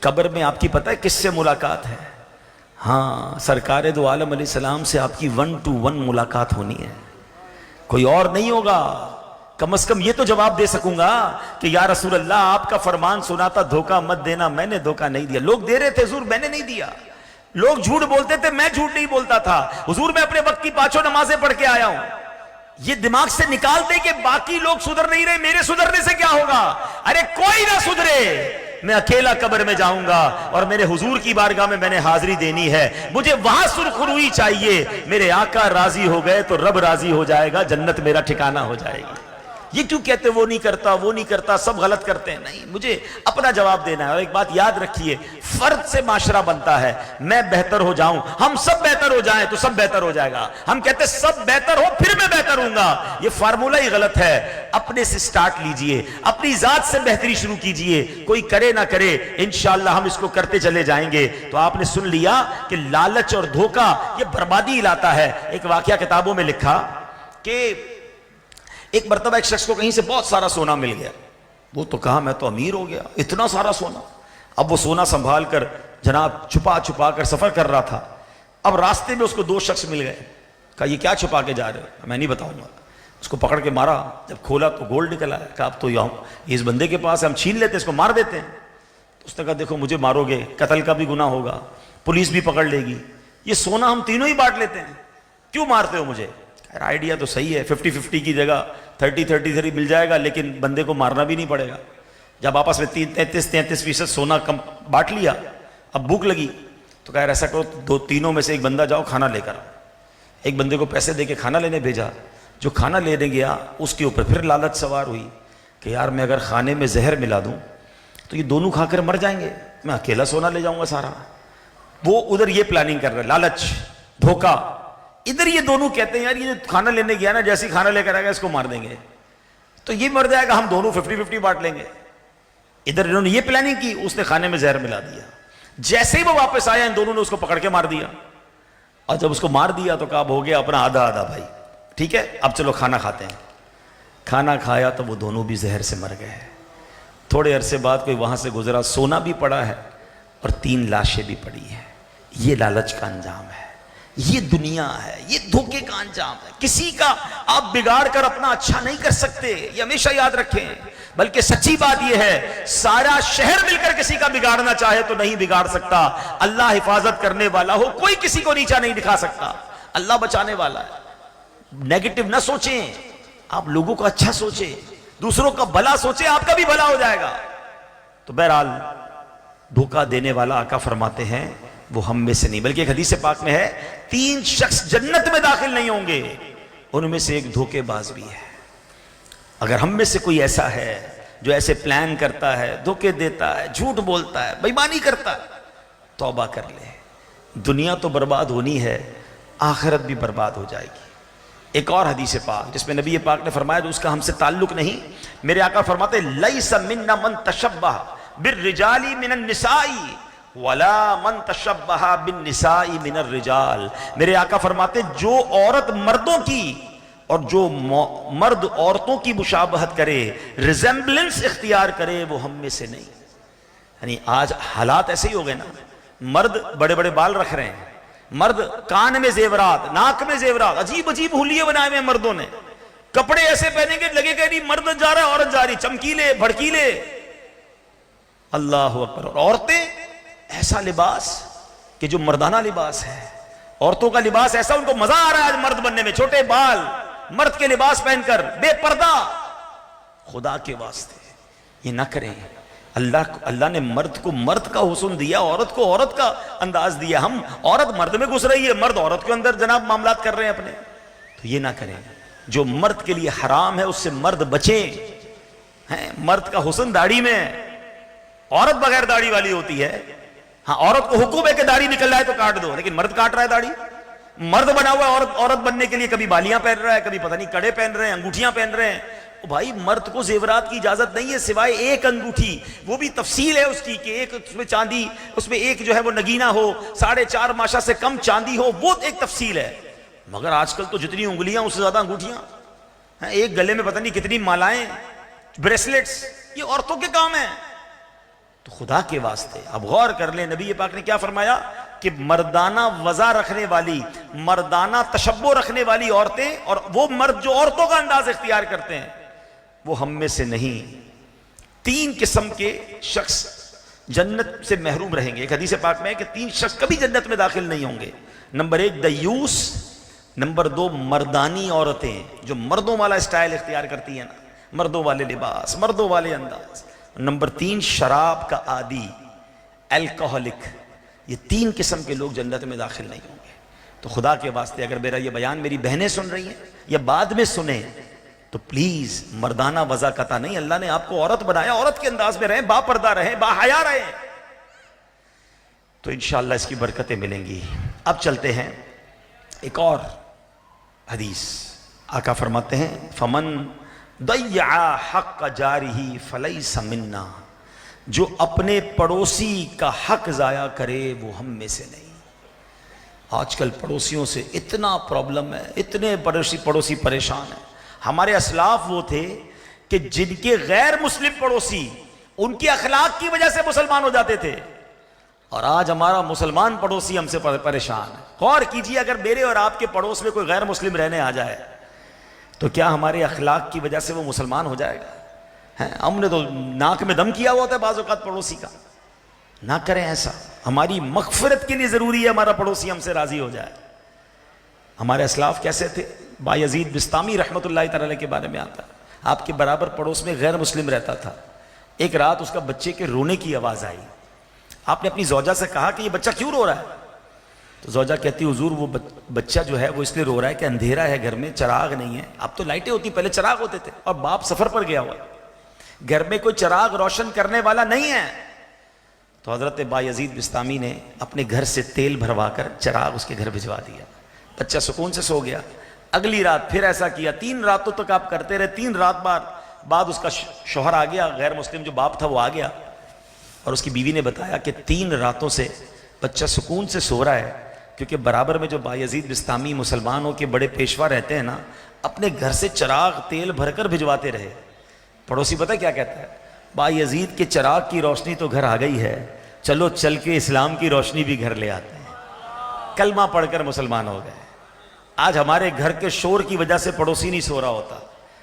قبر میں آپ کی پتہ ہے کس سے ملاقات ہے؟ ہاں، سرکار دو عالم علیہ السلام سے آپ کی 1 to 1 ملاقات ہونی ہے، کوئی اور نہیں ہوگا. کم از کم یہ تو جواب دے سکوں گا کہ یا رسول اللہ آپ کا فرمان سنا تھا دھوکہ مت دینا، میں نے دھوکہ نہیں دیا. لوگ دے رہے تھے حضور، میں نے نہیں دیا. لوگ جھوٹ بولتے تھے، میں جھوٹ نہیں بولتا تھا. حضور میں اپنے وقت کی 5 نمازیں پڑھ کے آیا ہوں. یہ دماغ سے نکال دے کہ باقی لوگ سدھر نہیں رہے، میرے سدھرنے سے کیا ہوگا؟ ارے کوئی نہ سدھرے، میں اکیلا قبر میں جاؤں گا اور میرے حضور کی بارگاہ میں نے حاضری دینی ہے، مجھے وہاں سرخروئی چاہیے، میرے آقا راضی ہو گئے تو رب راضی ہو جائے گا، جنت میرا ٹھکانہ ہو جائے گی۔ یہ کیوں کہتے وہ نہیں کرتا، وہ نہیں کرتا، سب غلط کرتے ہیں؟ نہیں، مجھے اپنا جواب دینا ہے۔ اور ایک بات یاد رکھیے، فرد سے معاشرہ بنتا ہے، میں بہتر ہو جاؤں، ہم سب بہتر ہو جائیں تو سب بہتر ہو جائے گا، ہم کہتے سب بہتر ہو پھر میں بہتر ہوں گا، یہ فارمولہ ہی غلط ہے۔ اپنے سے سٹارٹ لیجئے، اپنی ذات سے بہتری شروع کیجئے، کوئی کرے نہ کرے، انشاءاللہ ہم اس کو کرتے چلے جائیں گے۔ تو آپ نے سن لیا کہ لالچ اور دھوکہ یہ بربادی لاتا ہے۔ ایک واقعہ کتابوں میں لکھا کہ ایک مرتبہ ایک شخص کو کہیں سے بہت سارا سونا مل گیا، وہ تو کہا میں تو امیر ہو گیا، اتنا سارا سونا۔ اب وہ سونا سنبھال کر جناب چھپا چھپا کر سفر کر رہا تھا۔ اب راستے میں اس کو دو شخص مل گئے، کہا یہ کیا چھپا کے جا رہے ہو؟ میں نہیں بتاؤں گا۔ اس کو پکڑ کے مارا، جب کھولا تو گولڈ نکلا ہے۔ کہا اب تو یہ اس بندے کے پاس ہے، ہم چھین لیتے ہیں، اس کو مار دیتے ہیں۔ اس نے کہا دیکھو مجھے مارو گے قتل کا بھی گناہ ہوگا، پولیس بھی پکڑ لے گی، یہ سونا ہم تینوں ہی بانٹ لیتے ہیں، کیوں مارتے ہو مجھے؟ آئیڈیا تو صحیح ہے، 50-50 کی جگہ 30-33 مل جائے گا، لیکن بندے کو مارنا بھی نہیں پڑے گا۔ جب آپس میں 33% سونا کم بانٹ لیا، اب بھوک لگی تو کہا ایسا کرو تینوں میں سے ایک بندہ جاؤ کھانا لے کر۔ ایک بندے کو پیسے دے کے کھانا لینے بھیجا، جو کھانا لینے گیا اس کے اوپر پھر لالچ سوار ہوئی کہ یار میں اگر کھانے میں زہر ملا دوں تو یہ دونوں کھا کر مر جائیں گے، میں اکیلا سونا لے جاؤں گا سارا۔ وہ ادھر یہ پلاننگ کر رہا ہے، لالچ دھوکہ۔ ادھر یہ دونوں کہتے ہیں یار یہ کھانا لینے گیا نا، جیسے ہی کھانا لے کر آئے گا اس کو مار دیں گے، تو یہ مر جائے گا، ہم دونوں 50-50 بانٹ لیں گے۔ ادھر انہوں نے یہ پلاننگ کی، اس نے کھانے میں زہر ملا دیا۔ جیسے ہی وہ واپس آیا ان دونوں نے اس کو پکڑ کے مار دیا، اور جب اس کو مار دیا تو کہا اب ہو گیا اپنا آدھا آدھا بھائی، ٹھیک ہے اب چلو کھانا کھاتے ہیں۔ کھانا کھایا تو وہ دونوں بھی زہر سے مر گئے۔ تھوڑے عرصے بعد کوئی وہاں سے گزرا، سونا بھی پڑا ہے اور 3 لاشیں بھی پڑی ہیں۔ یہ لالچ کا انجام ہے، یہ دنیا ہے، یہ دھوکے کا انجام ہے۔ کسی کا آپ بگاڑ کر اپنا اچھا نہیں کر سکتے، یہ ہمیشہ یاد رکھیں۔ بلکہ سچی بات یہ ہے سارا شہر مل کر کسی کا بگاڑنا چاہے تو نہیں بگاڑ سکتا۔ اللہ حفاظت کرنے والا ہو، کوئی کسی کو نیچا نہیں دکھا سکتا، اللہ بچانے والا ہے۔ نیگیٹو نہ سوچیں، آپ لوگوں کو اچھا سوچیں، دوسروں کا بھلا سوچیں، آپ کا بھی بھلا ہو جائے گا۔ تو بہرحال دھوکہ دینے والا آقا فرماتے ہیں وہ ہم میں سے نہیں، بلکہ ایک حدیث پاک میں ہے 3 شخص جنت میں داخل نہیں ہوں گے، ان میں سے ایک دھوکے باز بھی ہے۔ اگر ہم میں سے کوئی ایسا ہے جو ایسے پلان کرتا ہے، دھوکے دیتا ہے، جھوٹ بولتا ہے، بےایمانی کرتا ہے، توبہ کر لے، دنیا تو برباد ہونی ہے، آخرت بھی برباد ہو جائے گی۔ ایک اور حدیث پاک جس میں نبی پاک نے فرمایا جو اس کا ہم سے تعلق نہیں، میرے آقا فرماتے لیس منا من تشبہ بالرجال من النساء ولا من تشبہ بالنساء من الرجال۔ میرے آقا فرماتے جو عورت مردوں کی اور جو مرد عورتوں کی مشابہت کرے، ریزمبلنس اختیار کرے، وہ ہم میں سے نہیں۔ یعنی آج حالات ایسے ہی ہو گئے نا، مرد بڑے بڑے بال رکھ رہے ہیں، مرد کان میں زیورات، ناک میں زیورات، عجیب عجیب حلیے بنائے ہوئے ہیں مردوں نے، کپڑے ایسے پہنیں گے لگے کہ نہیں مرد جا رہا ہے عورت جا رہی، چمکیلے بھڑکیلے، اللہ اکبر۔ اور عورتیں ایسا لباس کہ جو مردانہ لباس ہے، عورتوں کا لباس ایسا ان کو مزہ آ رہا ہے آج مرد بننے میں، چھوٹے بال، مرد کے لباس پہن کر، بے پردہ۔ خدا کے واسطے یہ نہ کریں۔ اللہ نے مرد کو مرد کا حسن دیا، عورت کو عورت کا انداز دیا۔ ہم عورت مرد میں گھس رہی ہے، مرد عورت کے اندر جناب معاملات کر رہے ہیں اپنے، تو یہ نہ کریں۔ جو مرد کے لیے حرام ہے اس سے مرد بچیں۔ مرد کا حسن داڑھی میں، عورت بغیر داڑھی والی ہوتی ہے۔ ہاں عورت کو حکم ہے کہ داڑھی نکل رہا ہے تو کاٹ دو، لیکن مرد کاٹ رہا ہے داڑھی۔ مرد بنا ہوا ہے عورت بننے کے لیے، کبھی بالیاں پہن رہا ہے، کبھی پتہ نہیں کڑے پہن رہے ہیں، انگوٹھیاں پہن رہے ہیں۔ بھائی مرد کو زیورات کی اجازت نہیں ہے سوائے ایک انگوٹھی، وہ بھی تفصیل ہے اس کی کہ ایک اس میں چاندی، اس میں ایک جو ہے وہ نگینہ ہو، 4.5 ماشا سے کم چاندی ہو، وہ ایک تفصیل ہے۔ مگر آج کل تو جتنی انگلیاں اس سے زیادہ انگوٹھیاں، ایک گلے میں پتہ نہیں کتنی مالائیں، بریسلیٹس، یہ عورتوں کے کام ہیں۔ تو خدا کے واسطے اب غور کر لیں، نبی پاک نے کیا فرمایا کہ مردانہ وضع رکھنے والی، مردانہ تشبہ رکھنے والی عورتیں اور وہ مرد جو عورتوں کا انداز اختیار کرتے ہیں وہ ہم میں سے نہیں۔ 3 قسم کے شخص جنت سے محروم رہیں گے۔ ایک حدیث پاک میں ہے کہ 3 شخص کبھی جنت میں داخل نہیں ہوں گے۔ نمبر 1 دیوس، نمبر 2 مردانی عورتیں جو مردوں والا اسٹائل اختیار کرتی ہیں نا، مردوں والے لباس، مردوں والے انداز۔ نمبر 3 شراب کا عادی، الکوہلک۔ یہ 3 قسم کے لوگ جنت میں داخل نہیں ہوں گے۔ تو خدا کے واسطے اگر میرا یہ بیان میری بہنیں سن رہی ہیں یا بعد میں سنیں تو پلیز مردانہ وضاقت نہیں، اللہ نے آپ کو عورت بنایا، عورت کے انداز میں رہیں، با پردہ رہیں، با حیا رہیں، تو انشاءاللہ اس کی برکتیں ملیں گی۔ اب چلتے ہیں ایک اور حدیث۔ آقا فرماتے ہیں فمن ضیع حق جارہ فلیس منا، جو اپنے پڑوسی کا حق ضائع کرے وہ ہم میں سے نہیں۔ آج کل پڑوسیوں سے اتنا پرابلم ہے، اتنے پڑوسی پریشان ہیں۔ ہمارے اسلاف وہ تھے کہ جن کے غیر مسلم پڑوسی ان کے اخلاق کی وجہ سے مسلمان ہو جاتے تھے، اور آج ہمارا مسلمان پڑوسی ہم سے پریشان ہے۔ غور کیجئے، اگر میرے اور آپ کے پڑوس میں کوئی غیر مسلم رہنے آ جائے تو کیا ہمارے اخلاق کی وجہ سے وہ مسلمان ہو جائے گا؟ ہم نے تو ناک میں دم کیا ہوا ہوتا ہے بعض اوقات پڑوسی کا۔ نہ کریں ایسا، ہماری مغفرت کے لیے ضروری ہے ہمارا پڑوسی ہم سے راضی ہو جائے۔ ہمارے اسلاف کیسے تھے؟ بایزید بستامی رحمۃ اللہ تعالی علیہ کے بارے میں آتا ہے، آپ کے برابر پڑوس میں غیر مسلم رہتا تھا۔ ایک رات اس کا بچے کے رونے کی آواز آئی۔ آپ نے اپنی زوجہ سے کہا کہ یہ بچہ کیوں رو رہا ہے؟ تو زوجہ کہتی حضور وہ بچہ جو ہے وہ اس لیے رو رہا ہے کہ اندھیرا ہے گھر میں، چراغ نہیں ہے۔ اب تو لائٹیں ہوتی، پہلے چراغ ہوتے تھے، اور باپ سفر پر گیا ہوا، گھر میں کوئی چراغ روشن کرنے والا نہیں ہے۔ تو حضرت بایزید بستامی نے اپنے گھر سے تیل بھروا کر چراغ اس کے گھر بھجوا دیا، بچہ سکون سے سو گیا۔ اگلی رات پھر ایسا کیا، 3 راتوں تک آپ کرتے رہے۔ 3 رات بعد اس کا شوہر آ گیا، غیر مسلم جو باپ تھا وہ آ گیا، اور اس کی بیوی نے بتایا کہ 3 راتوں سے بچہ سکون سے سو رہا ہے کیونکہ برابر میں جو بایزید بستامی مسلمانوں کے بڑے پیشوا رہتے ہیں نا، اپنے گھر سے چراغ تیل بھر کر بھجواتے رہے۔ پڑوسی پتہ کیا کہتا ہے؟ بایزید کے چراغ کی روشنی تو گھر آ گئی ہے، چلو چل کے اسلام کی روشنی بھی گھر لے آتے ہیں۔ کلمہ پڑھ کر مسلمان ہو گئے۔ آج ہمارے گھر کے شور کی وجہ سے پڑوسی نہیں سو رہا ہوتا۔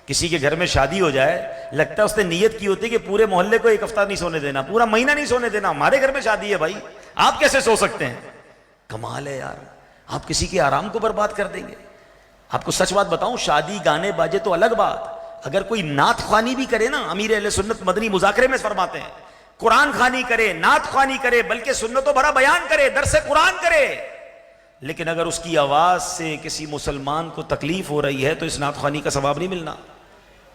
کسی کے گھر میں شادی ہو جائے، لگتا ہے اس نے نیت کی ہوتی ہے کہ پورے محلے کو 1 ہفتہ نہیں سونے دینا، پورا مہینہ نہیں سونے دینا۔ ہمارے گھر میں شادی ہے بھائی، آپ کیسے سو سکتے ہیں؟ کمال ہے یار، آپ کسی کے آرام کو برباد کر دیں گے۔ آپ کو سچ بات بتاؤں، شادی گانے باجے تو الگ بات، اگر کوئی نعت خوانی بھی کرے نا، امیر اہل سنت مدنی مذاکرے میں فرماتے ہیں، قرآن خوانی کرے، نعت خوانی کرے، بلکہ سنتوں بھرا بیان کرے، درس قرآن کرے، لیکن اگر اس کی آواز سے کسی مسلمان کو تکلیف ہو رہی ہے تو اس نعت خوانی کا ثواب نہیں ملنا،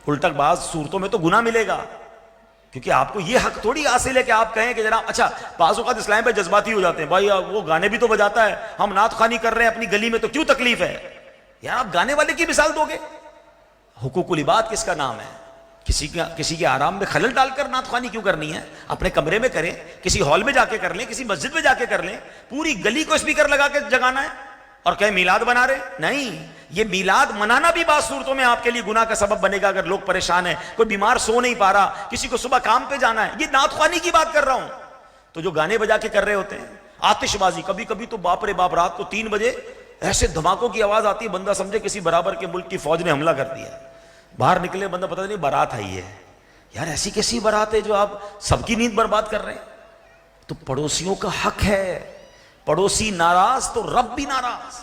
الٹا بعض صورتوں میں تو گناہ ملے گا، کیونکہ آپ کو یہ حق تھوڑی حاصل ہے کہ آپ کہیں کہ جناب اچھا بعض اوقات اسلام پہ جذباتی ہو جاتے ہیں، بھائی وہ گانے بھی تو بجاتا ہے، ہم نعت خوانی کر رہے ہیں اپنی گلی میں تو کیوں تکلیف ہے؟ یار آپ گانے والے کی مثال دو گے؟ حقوق العباد کس کا نام ہے؟ کسی کے آرام میں خلل ڈال کر نعت خوانی کیوں کرنی ہے؟ اپنے کمرے میں کریں، کسی ہال میں جا کے کر لیں، کسی مسجد میں جا کے کر لیں، پوری گلی کو اسپیکر لگا کے جگانا ہے اور کہیں میلاد بنا رہے؟ نہیں، یہ میلاد منانا بھی بعض صورتوں میں آپ کے لیے گناہ کا سبب بنے گا۔ اگر لوگ پریشان ہیں، کوئی بیمار سو نہیں پا رہا، کسی کو صبح کام پہ جانا ہے، یہ نعت خوانی کی بات کر رہا ہوں۔ تو جو گانے بجا کے کر رہے ہوتے ہیں، آتش بازی، کبھی کبھی تو باپ رے باپ، رات کو 3 بجے ایسے دھماکوں کی آواز آتی ہے، بندہ سمجھے کسی برابر کے ملک کی فوج نے حملہ کر دیا، باہر نکلے بندہ پتہ نہیں بارات آئی ہے۔ یار ایسی کیسی بارات ہے جو آپ سب کی نیند برباد کر رہے ہیں؟ تو پڑوسیوں کا حق ہے، پڑوسی ناراض تو رب بھی ناراض۔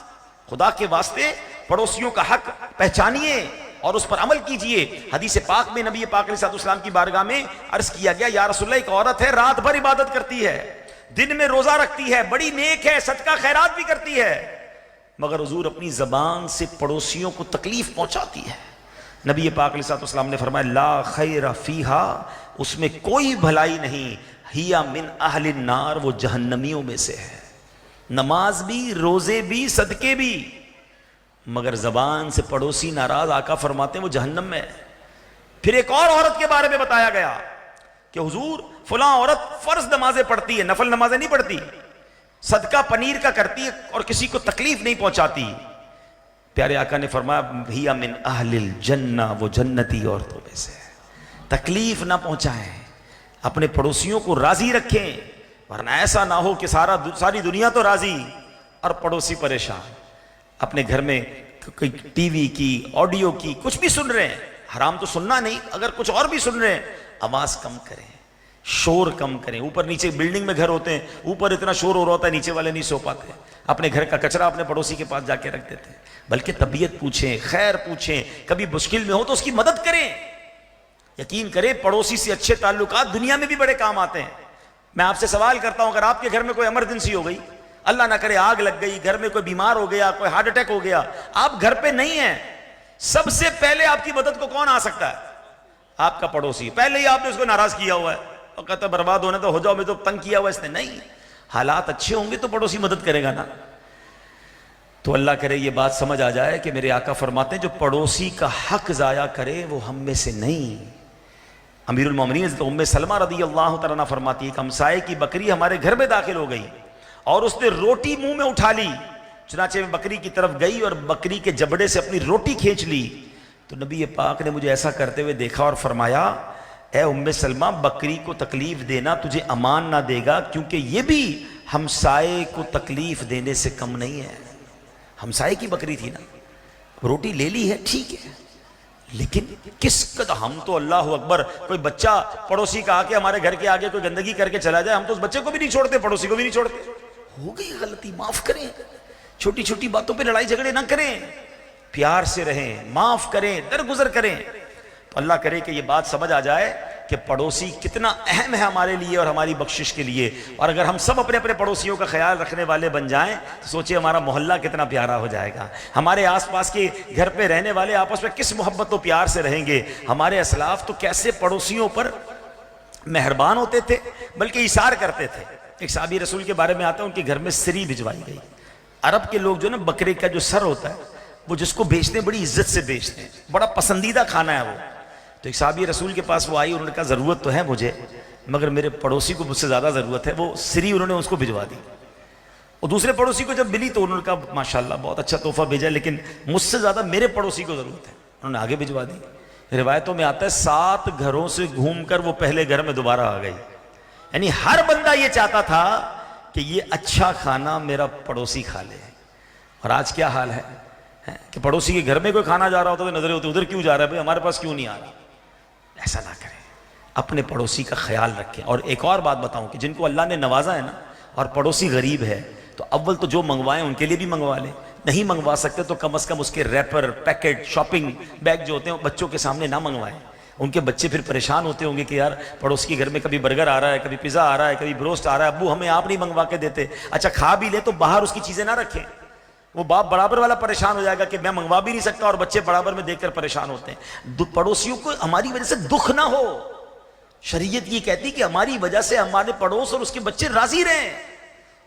خدا کے واسطے پڑوسیوں کا حق پہچانیے اور اس پر عمل کیجئے۔ حدیث پاک میں نبی پاک علیہ السلام کی بارگاہ میں عرض کیا گیا، یا رسول اللہ، ایک عورت ہے رات بھر عبادت کرتی ہے، دن میں روزہ رکھتی ہے، بڑی نیک ہے، صدقہ خیرات بھی کرتی ہے، مگر حضور اپنی زبان سے پڑوسیوں کو تکلیف پہنچاتی ہے۔ نبی پاک علیہ السلام نے فرمایا، لا خیر فیہا، اس میں کوئی بھلائی نہیں، ہی من اہل النار، وہ جہنمیوں میں سے ہے۔ نماز بھی، روزے بھی، صدقے بھی، مگر زبان سے پڑوسی ناراض، آقا فرماتے ہیں وہ جہنم میں ہے۔ پھر ایک اور عورت کے بارے میں بتایا گیا کہ حضور فلاں عورت فرض نمازیں پڑھتی ہے، نفل نمازیں نہیں پڑھتی، صدقہ پنیر کا کرتی ہے اور کسی کو تکلیف نہیں پہنچاتی۔ پیارے آقا نے فرمایا، ہی من اہل الجنہ، وہ جنتی عورتوں میں سے ہے۔ تکلیف نہ پہنچائیں، اپنے پڑوسیوں کو راضی رکھیں، ورنہ ایسا نہ ہو کہ ساری دنیا تو راضی اور پڑوسی پریشان۔ اپنے گھر میں کوئی ٹی وی کی، آڈیو کی، کچھ بھی سن رہے ہیں، حرام تو سننا نہیں، اگر کچھ اور بھی سن رہے ہیں، آواز کم کریں۔ شور کم کریں. اوپر نیچے بلڈنگ میں گھر ہوتے ہیں, اوپر اتنا شور ہو رہا ہوتا ہے, نیچے والے نہیں سو پاتے, اپنے گھر کا کچرا اپنے پڑوسی کے پاس جا کے رکھ دیتے ہیں. بلکہ طبیعت پوچھیں, خیر پوچھیں, کبھی مشکل میں ہو تو اس کی مدد کریں. یقین کریں پڑوسی سے اچھے تعلقات دنیا میں بھی بڑے کام آتے ہیں. میں آپ سے سوال کرتا ہوں, اگر آپ کے گھر میں کوئی ایمرجنسی ہو گئی, اللہ نہ کرے آگ لگ گئی, گھر میں کوئی بیمار ہو گیا, کوئی ہارٹ اٹیک ہو گیا, آپ گھر پہ نہیں ہیں, سب سے پہلے آپ کی مدد کو کون آ سکتا ہے؟ آپ کا پڑوسی. پہلے ہی آپ نے اس کو ناراض کیا ہوا ہے اور کہتا ہے برباد ہونے تو ہو جاؤ, میں تو تنگ کیا ہوا اس نے. نہیں, حالات اچھے ہوں گے تو پڑوسی مدد کرے گا نا. تو اللہ کرے یہ بات سمجھ آ جائے کہ میرے آقا فرماتے ہیں جو پڑوسی کا حق ضائع کرے وہ ہم میں سے نہیں. امیر المومنین حضرت ام سلمہ رضی اللہ تعالیٰ عنہ فرماتی ہے کہ ہمسائے کی بکری ہمارے گھر میں داخل ہو گئی اور اس نے روٹی منہ میں اٹھا لی. چنانچہ میں بکری کی طرف گئی اور بکری کے جبڑے سے اپنی روٹی کھینچ لی. تو نبی پاک نے مجھے ایسا کرتے ہوئے دیکھا اور فرمایا, اے ام سلمہ, بکری کو تکلیف دینا تجھے امان نہ دے گا, کیونکہ یہ بھی ہمسائے کو تکلیف دینے سے کم نہیں ہے. ہمسائے کی بکری تھی نا, روٹی لے لی ہے ٹھیک ہے, لیکن کس قدر ہم تو اللہ اکبر, کوئی بچہ پڑوسی کا آ کے ہمارے گھر کے آگے کوئی گندگی کر کے چلا جائے, ہم تو اس بچے کو بھی نہیں چھوڑتے, پڑوسی کو بھی نہیں چھوڑتے. ہو گئی غلطی, معاف کریں. چھوٹی چھوٹی باتوں پہ لڑائی جھگڑے نہ کریں, پیار سے رہیں, معاف کریں, درگزر کریں. تو اللہ کرے کہ یہ بات سمجھ آ جائے کہ پڑوسی کتنا اہم ہے ہمارے لیے اور ہماری بخشش کے لیے. اور اگر ہم سب اپنے اپنے پڑوسیوں کا خیال رکھنے والے بن جائیں تو سوچیں ہمارا محلہ کتنا پیارا ہو جائے گا. ہمارے آس پاس کے گھر پہ رہنے والے آپس میں کس محبت و پیار سے رہیں گے. ہمارے اسلاف تو کیسے پڑوسیوں پر مہربان ہوتے تھے, بلکہ ایثار کرتے تھے. ایک صحابی رسول کے بارے میں آتا ہے, ان کے گھر میں سری بھجوائی گئی. عرب کے لوگ جو نا بکرے کا جو سر ہوتا ہے وہ جس کو بیچتے ہیں بڑی عزت سے بیچتے ہیں, بڑا پسندیدہ کھانا ہے وہ. تو ایک صحابی رسول کے پاس وہ آئی, انہوں نے کہا ضرورت تو ہے مجھے, مگر میرے پڑوسی کو مجھ سے زیادہ ضرورت ہے. وہ سری انہوں نے اس کو بھجوا دی. اور دوسرے پڑوسی کو جب ملی تو انہوں نے کہا ماشاءاللہ بہت اچھا تحفہ بھیجا, لیکن مجھ سے زیادہ میرے پڑوسی کو ضرورت ہے. انہوں نے آگے بھجوا دی. روایتوں میں آتا ہے 7 گھروں سے گھوم کر وہ پہلے گھر میں دوبارہ آ گئی. یعنی ہر بندہ یہ چاہتا تھا کہ یہ اچھا کھانا میرا پڑوسی کھا لے. اور آج کیا حال ہے کہ پڑوسی کے گھر میں کوئی کھانا جا رہا ہوتا تو نظریں ہوتی ادھر کیوں جا رہا ہے بھائی, ہمارے پاس کیوں نہیں آ رہا. ایسا نہ کریں, اپنے پڑوسی کا خیال رکھیں. اور ایک اور بات بتاؤں کہ جن کو اللہ نے نوازا ہے نا اور پڑوسی غریب ہے, تو اول تو جو منگوائیں ان کے لیے بھی منگوا لیں. نہیں منگوا سکتے تو کم از کم اس کے ریپر, پیکٹ, شاپنگ بیگ جو ہوتے ہیں بچوں کے سامنے نہ منگوائیں. ان کے بچے پھر پریشان ہوتے ہوں گے کہ یار پڑوسی کے گھر میں کبھی برگر آ رہا ہے, کبھی پیزا آ رہا ہے, کبھی بروسٹ آ رہا ہے, ابو ہمیں آپ نہیں منگوا کے دیتے. اچھا کھا بھی لے تو باہر اس کی چیزیں نہ رکھیں. وہ باپ برابر والا پریشان ہو جائے گا کہ میں منگوا بھی نہیں سکتا, اور بچے برابر میں دیکھ کر پریشان ہوتے ہیں. پڑوسیوں کو ہماری وجہ سے دکھ نہ ہو. شریعت یہ کہتی کہ ہماری وجہ سے ہمارے پڑوس اور اس کے بچے راضی رہیں.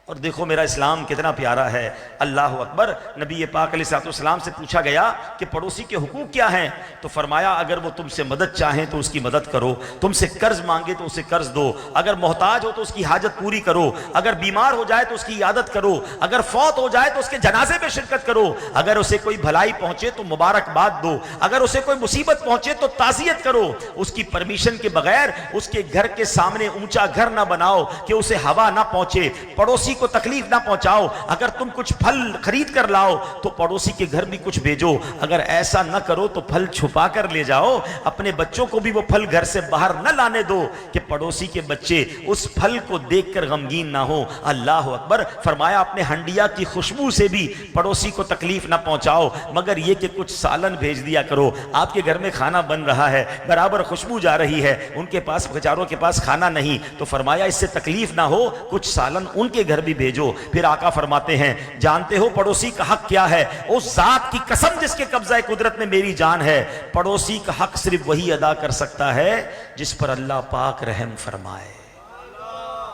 اور دیکھو میرا اسلام کتنا پیارا ہے, اللہ اکبر. نبی پاک علیہ الصلوۃ والسلام سے پوچھا گیا کہ پڑوسی کے حقوق کیا ہیں, تو فرمایا اگر وہ تم سے مدد چاہیں تو اس کی مدد کرو, تم سے قرض مانگے تو اسے قرض دو, اگر محتاج ہو تو اس کی حاجت پوری کرو, اگر بیمار ہو جائے تو اس کی عیادت کرو, اگر فوت ہو جائے تو اس کے جنازے میں شرکت کرو, اگر اسے کوئی بھلائی پہنچے تو مبارکباد دو, اگر اسے کوئی مصیبت پہنچے تو تعزیت کرو. اس کی پرمیشن کے بغیر اس کے گھر کے سامنے اونچا گھر نہ بناؤ کہ اسے ہوا نہ پہنچے, پڑوسی کو تکلیف نہ پہنچاؤ. اگر تم کچھ پھل خرید کر لاؤ تو پڑوسی کے گھر بھی کچھ بھیجو, اگر ایسا نہ کرو تو پھل چھپا کر لے جاؤ. اپنے بچوں کو بھی وہ پھل گھر سے باہر نہ لانے دو کہ پڑوسی کے بچے اس پھل کو دیکھ کر غمگین نہ ہو. اللہ اکبر. فرمایا اپنے ہنڈیا کی خوشبو سے بھی پڑوسی کو تکلیف نہ پہنچاؤ, مگر یہ کہ کچھ سالن بھیج دیا کرو. آپ کے گھر میں کھانا بن رہا ہے, برابر خوشبو جا رہی ہے, ان کے پاس بیچاروں کے پاس کھانا نہیں, تو فرمایا اس سے تکلیف نہ ہو, کچھ سالن ان کے گھر بھی بھیجو. پھر آقا فرماتے ہیں جانتے ہو پڑوسی کا حق کیا ہے؟ اس ذات کی قسم جس کے قبضہ قدرت میں میری جان ہے, پڑوسی کا حق صرف وہی ادا کر سکتا ہے جس پر اللہ پاک رحم فرمائے.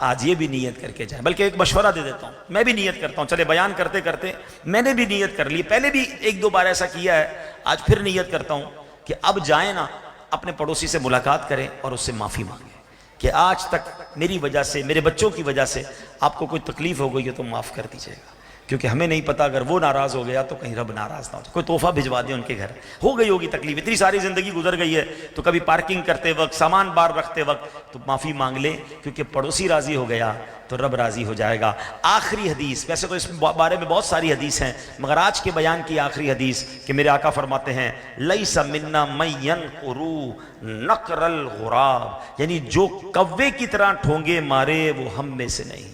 آج یہ بھی نیت کر کے جائیں. بلکہ ایک مشورہ دے دیتا ہوں, میں بھی نیت کرتا ہوں, چلے بیان کرتے کرتے میں نے بھی نیت کر لی, پہلے بھی 1-2 بار ایسا کیا ہے, آج پھر نیت کرتا ہوں کہ اب جائیں نا اپنے پڑوسی سے ملاقات کریں اور اس سے معافی مانگیں کہ آج تک میری وجہ سے, میرے بچوں کی وجہ سے آپ کو کوئی تکلیف ہو گئی ہے تو معاف کر دیجیے گا. کیونکہ ہمیں نہیں پتا اگر وہ ناراض ہو گیا تو کہیں رب ناراض نہ ہو جائے. کوئی تحفہ بھجوا دے ان کے گھر. ہو گئی ہوگی تکلیف, اتنی ساری زندگی گزر گئی ہے, تو کبھی پارکنگ کرتے وقت, سامان بار رکھتے وقت تو معافی مانگ لے, کیونکہ پڑوسی راضی ہو گیا تو رب راضی ہو جائے گا. آخری حدیث, ویسے تو اس بارے میں بہت ساری حدیث ہیں, مگر آج کے بیان کی آخری حدیث کہ میرے آقا فرماتے ہیں لیس منا من ینقر نقر الغراب, یعنی جو کوے کی طرح ٹھونگے مارے وہ ہم میں سے نہیں.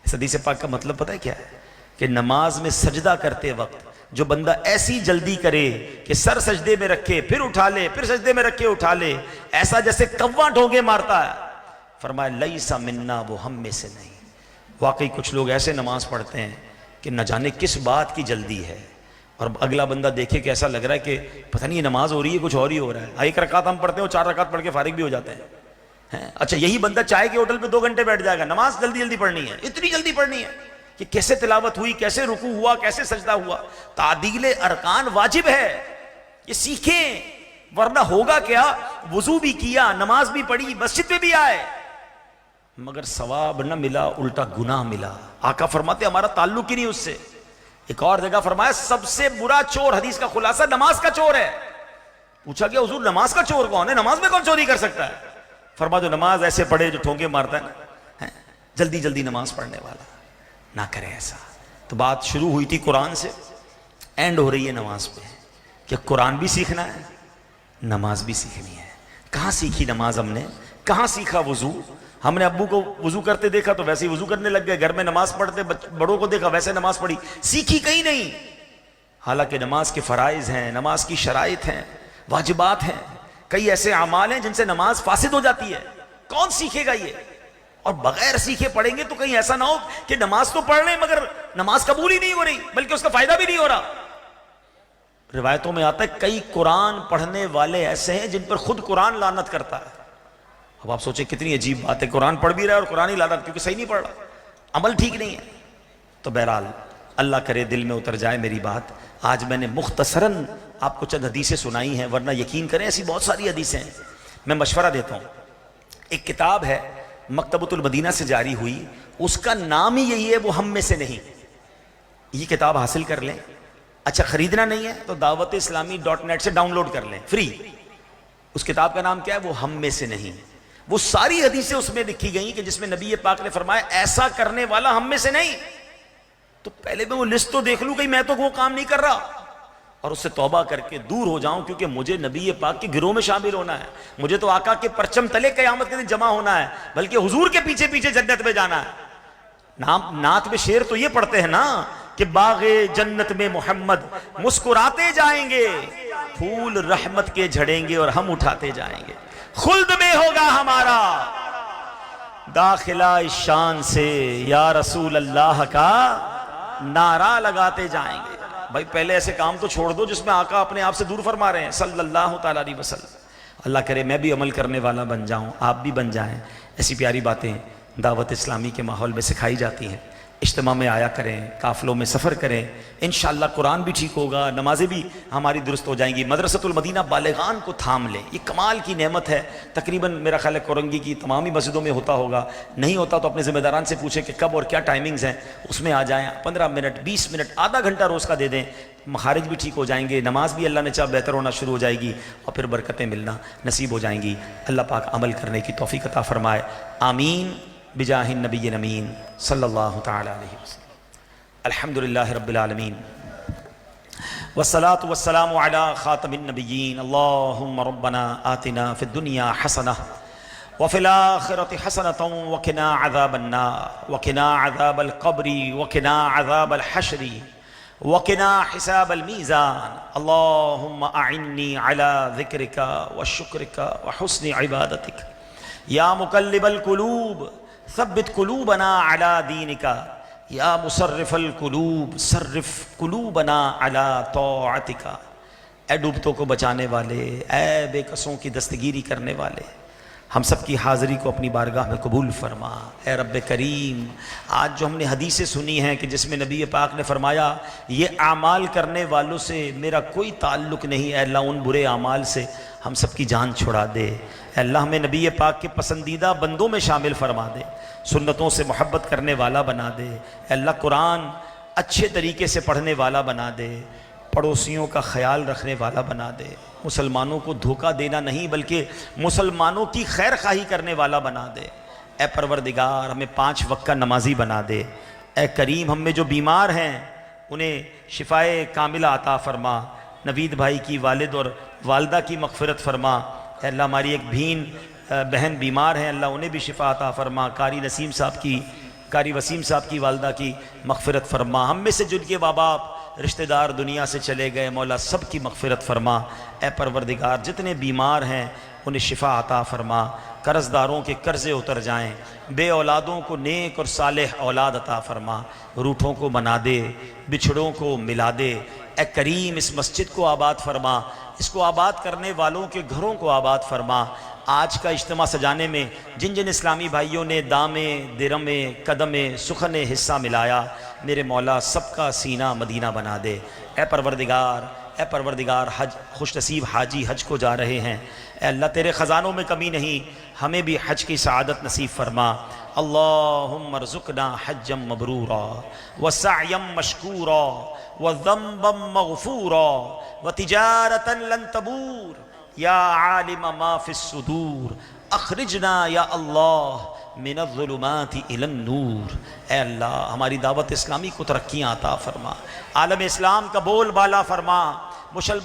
اس حدیث پاک کا مطلب پتہ ہے کیا ہے؟ کہ نماز میں سجدہ کرتے وقت جو بندہ ایسی جلدی کرے کہ سر سجدے میں رکھے پھر اٹھا لے, پھر سجدے میں رکھے اٹھا لے, ایسا جیسے کوا ٹھونگے مارتا ہے, فرمایا لیسا منا, وہ ہم میں سے نہیں. واقعی کچھ لوگ ایسے نماز پڑھتے ہیں کہ نہ جانے کس بات کی جلدی ہے, اور اگلا بندہ دیکھے کہ ایسا لگ رہا ہے کہ پتہ نہیں یہ نماز ہو رہی ہے کچھ اور ہی ہو رہا ہے. ایک رکعت ہم پڑھتے ہیں اور 4 رکعت پڑھ کے فارغ بھی ہو جاتے ہیں. اچھا یہی بندہ چائے کے ہوٹل پہ 2 گھنٹے بیٹھ جائے گا, نماز جلدی جلدی پڑھنی ہے, اتنی جلدی پڑھنی ہے کہ کیسے تلاوت ہوئی, کیسے رکوع ہوا, کیسے سجدہ ہوا. تعدیل ارکان واجب ہے, یہ سیکھیں, ورنہ ہوگا کیا, وضو بھی کیا, نماز بھی پڑھی, مسجد میں بھی آئے, مگر ثواب نہ ملا, الٹا گناہ ملا. آقا فرماتے ہمارا تعلق ہی نہیں اس سے. ایک اور جگہ فرمایا سب سے برا چور, حدیث کا خلاصہ, نماز کا چور ہے. پوچھا کہ حضور نماز کا چور کون ہے, نماز میں کون چوری کر سکتا ہے؟ فرما جو نماز ایسے پڑھے جو ٹھونکے مارتا ہے نا, جلدی جلدی نماز پڑھنے والا, نہ کرے ایسا. تو بات شروع ہوئی تھی قرآن سے, اینڈ ہو رہی ہے نماز پہ کہ قرآن بھی سیکھنا ہے, نماز بھی سیکھنی ہے. کہاں سیکھی نماز ہم نے, کہاں سیکھا وضو؟ ہم نے ابو کو وضو کرتے دیکھا تو ویسے ہی وضو کرنے لگ گئے, گھر میں نماز پڑھتے بڑوں کو دیکھا ویسے نماز پڑھی, سیکھی کہیں نہیں. حالانکہ نماز کے فرائض ہیں, نماز کی شرائط ہیں, واجبات ہیں, کئی ایسے اعمال ہیں جن سے نماز فاسد ہو جاتی ہے. کون سیکھے گا یہ؟ اور بغیر سیکھے پڑھیں گے تو کہیں ایسا نہ ہو کہ نماز تو پڑھ رہے ہیں مگر نماز قبول ہی نہیں ہو رہی, بلکہ اس کا فائدہ بھی نہیں ہو رہا. روایتوں میں آتا ہے کئی قرآن پڑھنے والے ایسے ہیں جن پر خود قرآن لعنت کرتا ہے. اب آپ سوچیں کتنی عجیب بات ہے, قرآن پڑھ بھی رہا ہے اور قرآن ہی لعنت, کیونکہ صحیح نہیں پڑھ رہا, عمل ٹھیک نہیں ہے. تو بہرحال اللہ کرے دل میں اتر جائے میری بات. آج میں نے مختصراً آپ کو چند حدیثیں سنائی ہیں, ورنہ یقین کریں ایسی بہت ساری حدیثیں ہیں. میں مشورہ دیتا ہوں, ایک کتاب ہے مکتبۃ المدینہ سے جاری ہوئی, اس کا نام ہی یہی ہے وہ ہم میں سے نہیں. یہ کتاب حاصل کر لیں. اچھا خریدنا نہیں ہے تو دعوت اسلامی .net سے ڈاؤن لوڈ کر لیں فری. اس کتاب کا نام کیا ہے؟ وہ ہم میں سے نہیں. وہ ساری حدیثیں اس میں لکھی گئی کہ جس میں نبی پاک نے فرمایا ایسا کرنے والا ہم میں سے نہیں. تو پہلے میں وہ لسٹ تو دیکھ لوں, کہیں میں تو وہ کام نہیں کر رہا, اور اس سے توبہ کر کے دور ہو جاؤں, کیونکہ مجھے نبی پاک کے گروہ میں شامل ہونا ہے. مجھے تو آقا کے پرچم تلے قیامت کے دن جمع ہونا ہے, بلکہ حضور کے پیچھے پیچھے جنت میں جانا ہے. نعت میں شعر تو یہ پڑھتے ہیں نا کہ باغ جنت میں محمد مسکراتے جائیں گے, پھول رحمت کے جھڑیں گے اور ہم اٹھاتے جائیں گے. خلد میں ہوگا ہمارا داخلہ شان سے, یا رسول اللہ کا نعرہ لگاتے جائیں گے. بھائی پہلے ایسے کام تو چھوڑ دو جس میں آقا اپنے آپ سے دور فرما رہے ہیں صلی اللہ تعالیٰ علیہ وسلم. اللہ کرے میں بھی عمل کرنے والا بن جاؤں, آپ بھی بن جائیں. ایسی پیاری باتیں دعوت اسلامی کے ماحول میں سکھائی جاتی ہیں. اجتماع میں آیا کریں, قافلوں میں سفر کریں, انشاءاللہ قرآن بھی ٹھیک ہوگا, نمازیں بھی ہماری درست ہو جائیں گی. مدرسۃ المدینہ بالغان کو تھام لیں, یہ کمال کی نعمت ہے. تقریباً میرا خیال ہے کورنگی کی تمام ہی مسجدوں میں ہوتا ہوگا, نہیں ہوتا تو اپنے ذمہ داران سے پوچھیں کہ کب اور کیا ٹائمنگز ہیں, اس میں آ جائیں. 15 منٹ 20 منٹ آدھا گھنٹہ روز کا دے دیں, مخارج بھی ٹھیک ہو جائیں گے, نماز بھی اللہ نے چاہ بہتر ہونا شروع ہو جائے گی, اور پھر برکتیں ملنا نصیب ہو جائیں گی. اللہ پاک عمل کرنے کی توفیق عطا فرمائے. آمین بجاہ النبی امین صلی اللہ تعالی علیہ وسلم. الحمدللہ رب العالمین والصلاة والسلام علی خاتم النبیین. اللہم ربنا آتنا فی الدنیا حسنہ وفی الآخرة حسنة وقنا عذاب النار وقنا عذاب القبر وقنا عذاب الحشر وقنا حساب المیزان. اللہم اعنی علی ذکرک وشکرک وحسن عبادتک. یا مقلب القلوب ثبت قلوبنا علی دینک. یا مصرف القلوب صرف قلوبنا علی طاعتک. اے ڈوبتوں کو بچانے والے, اے بے کسوں کی دستگیری کرنے والے, ہم سب کی حاضری کو اپنی بارگاہ میں قبول فرما. اے رب کریم, آج جو ہم نے حدیثیں سنی ہیں کہ جس میں نبی پاک نے فرمایا یہ اعمال کرنے والوں سے میرا کوئی تعلق نہیں, اے اللہ ان برے اعمال سے ہم سب کی جان چھڑا دے. اے اللہ ہمیں نبی پاک کے پسندیدہ بندوں میں شامل فرما دے, سنتوں سے محبت کرنے والا بنا دے. اے اللہ قرآن اچھے طریقے سے پڑھنے والا بنا دے، پڑوسیوں کا خیال رکھنے والا بنا دے، مسلمانوں کو دھوکہ دینا نہیں بلکہ مسلمانوں کی خیر خواہی کرنے والا بنا دے۔ اے پروردگار ہمیں 5 وقت کا نمازی بنا دے۔ اے کریم ہم میں جو بیمار ہیں انہیں شفائے کاملہ عطا فرما۔ نوید بھائی کی والد اور والدہ کی مغفرت فرما۔ اے اللہ ہماری ایک بہن بیمار ہیں، اللہ انہیں بھی شفا عطا فرما۔ قاری وسیم صاحب کی والدہ کی مغفرت فرما۔ ہم میں سے جن کے ماں باپ رشتہ دار دنیا سے چلے گئے مولا سب کی مغفرت فرما۔ اے پروردگار جتنے بیمار ہیں انہیں شفا عطا فرما۔ قرض داروں کے قرضے اتر جائیں، بے اولادوں کو نیک اور صالح اولاد عطا فرما۔ روٹھوں کو بنا دے، بچھڑوں کو ملا دے۔ اے کریم اس مسجد کو آباد فرما، اس کو آباد کرنے والوں کے گھروں کو آباد فرما۔ آج کا اجتماع سجانے میں جن جن اسلامی بھائیوں نے دامے درمے قدمے سخن حصہ ملایا، میرے مولا سب کا سینہ مدینہ بنا دے۔ اے پروردگار حج خوش نصیب حاجی حج کو جا رہے ہیں، اے اللہ تیرے خزانوں میں کمی نہیں، ہمیں بھی حج کی سعادت نصیب فرما۔ اللہم ارزقنا حجا مبرورا وسعیا مشکورا وذنبا مغفورا وتجارتا لن تبور یا عالم ما فی الصدور اخرجنا یا اللہ من الظلمات الی النور۔ اے اللہ ہماری دعوت اسلامی کو ترقیاں عطا فرما، عالم اسلام کا بول بالا فرما۔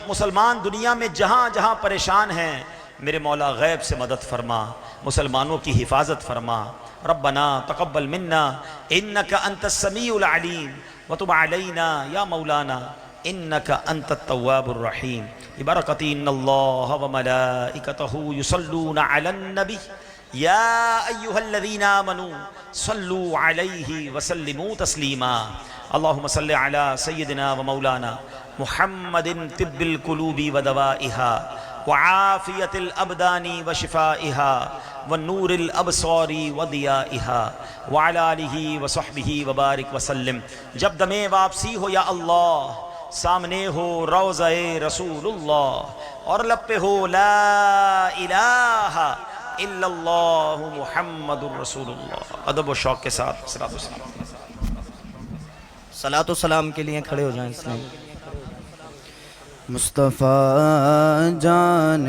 مسلمان دنیا میں جہاں جہاں پریشان ہیں میرے مولا غیب سے مدد فرما، مسلمانوں کی حفاظت فرما۔ ربنا تقبل منا انک انت السمیع العلیم وتب علینا یا مولانا انک انت التواب الرحیم۔ ببرکۃ ان اللہ وملائکتہ یصلون علی النبی یا ایہا الذین آمنوا صلوا علیہ وسلموا تسلیما۔ اللہم صل علی سیدنا ومولانا محمد طب القلوب ودوائها وعافیت الابدان وشفائها ونور الابصار وضیائها وعلی آلہ وصحبہ وبارک وسلم۔ جب دم واپسی ہو یا اللہ، سامنے ہو روضہ رسول اللہ اور لب پہ ہو لا الہ الا اللہ محمد الرسول اللہ۔ ادب و شوق کے ساتھ صلاۃ و سلام کے لیے کھڑے ہو جائیں اسلام۔ مصطفیٰ جان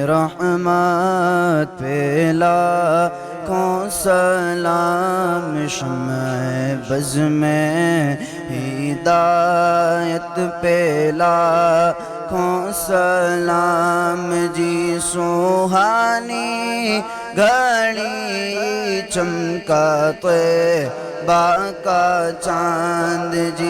رحمت پہ لاکھوں سلام، شمع بز میں ہدایت پہ لاکھوں سلام جی، سوہانی گھڑی چمکا طیبہ کا چاند جی۔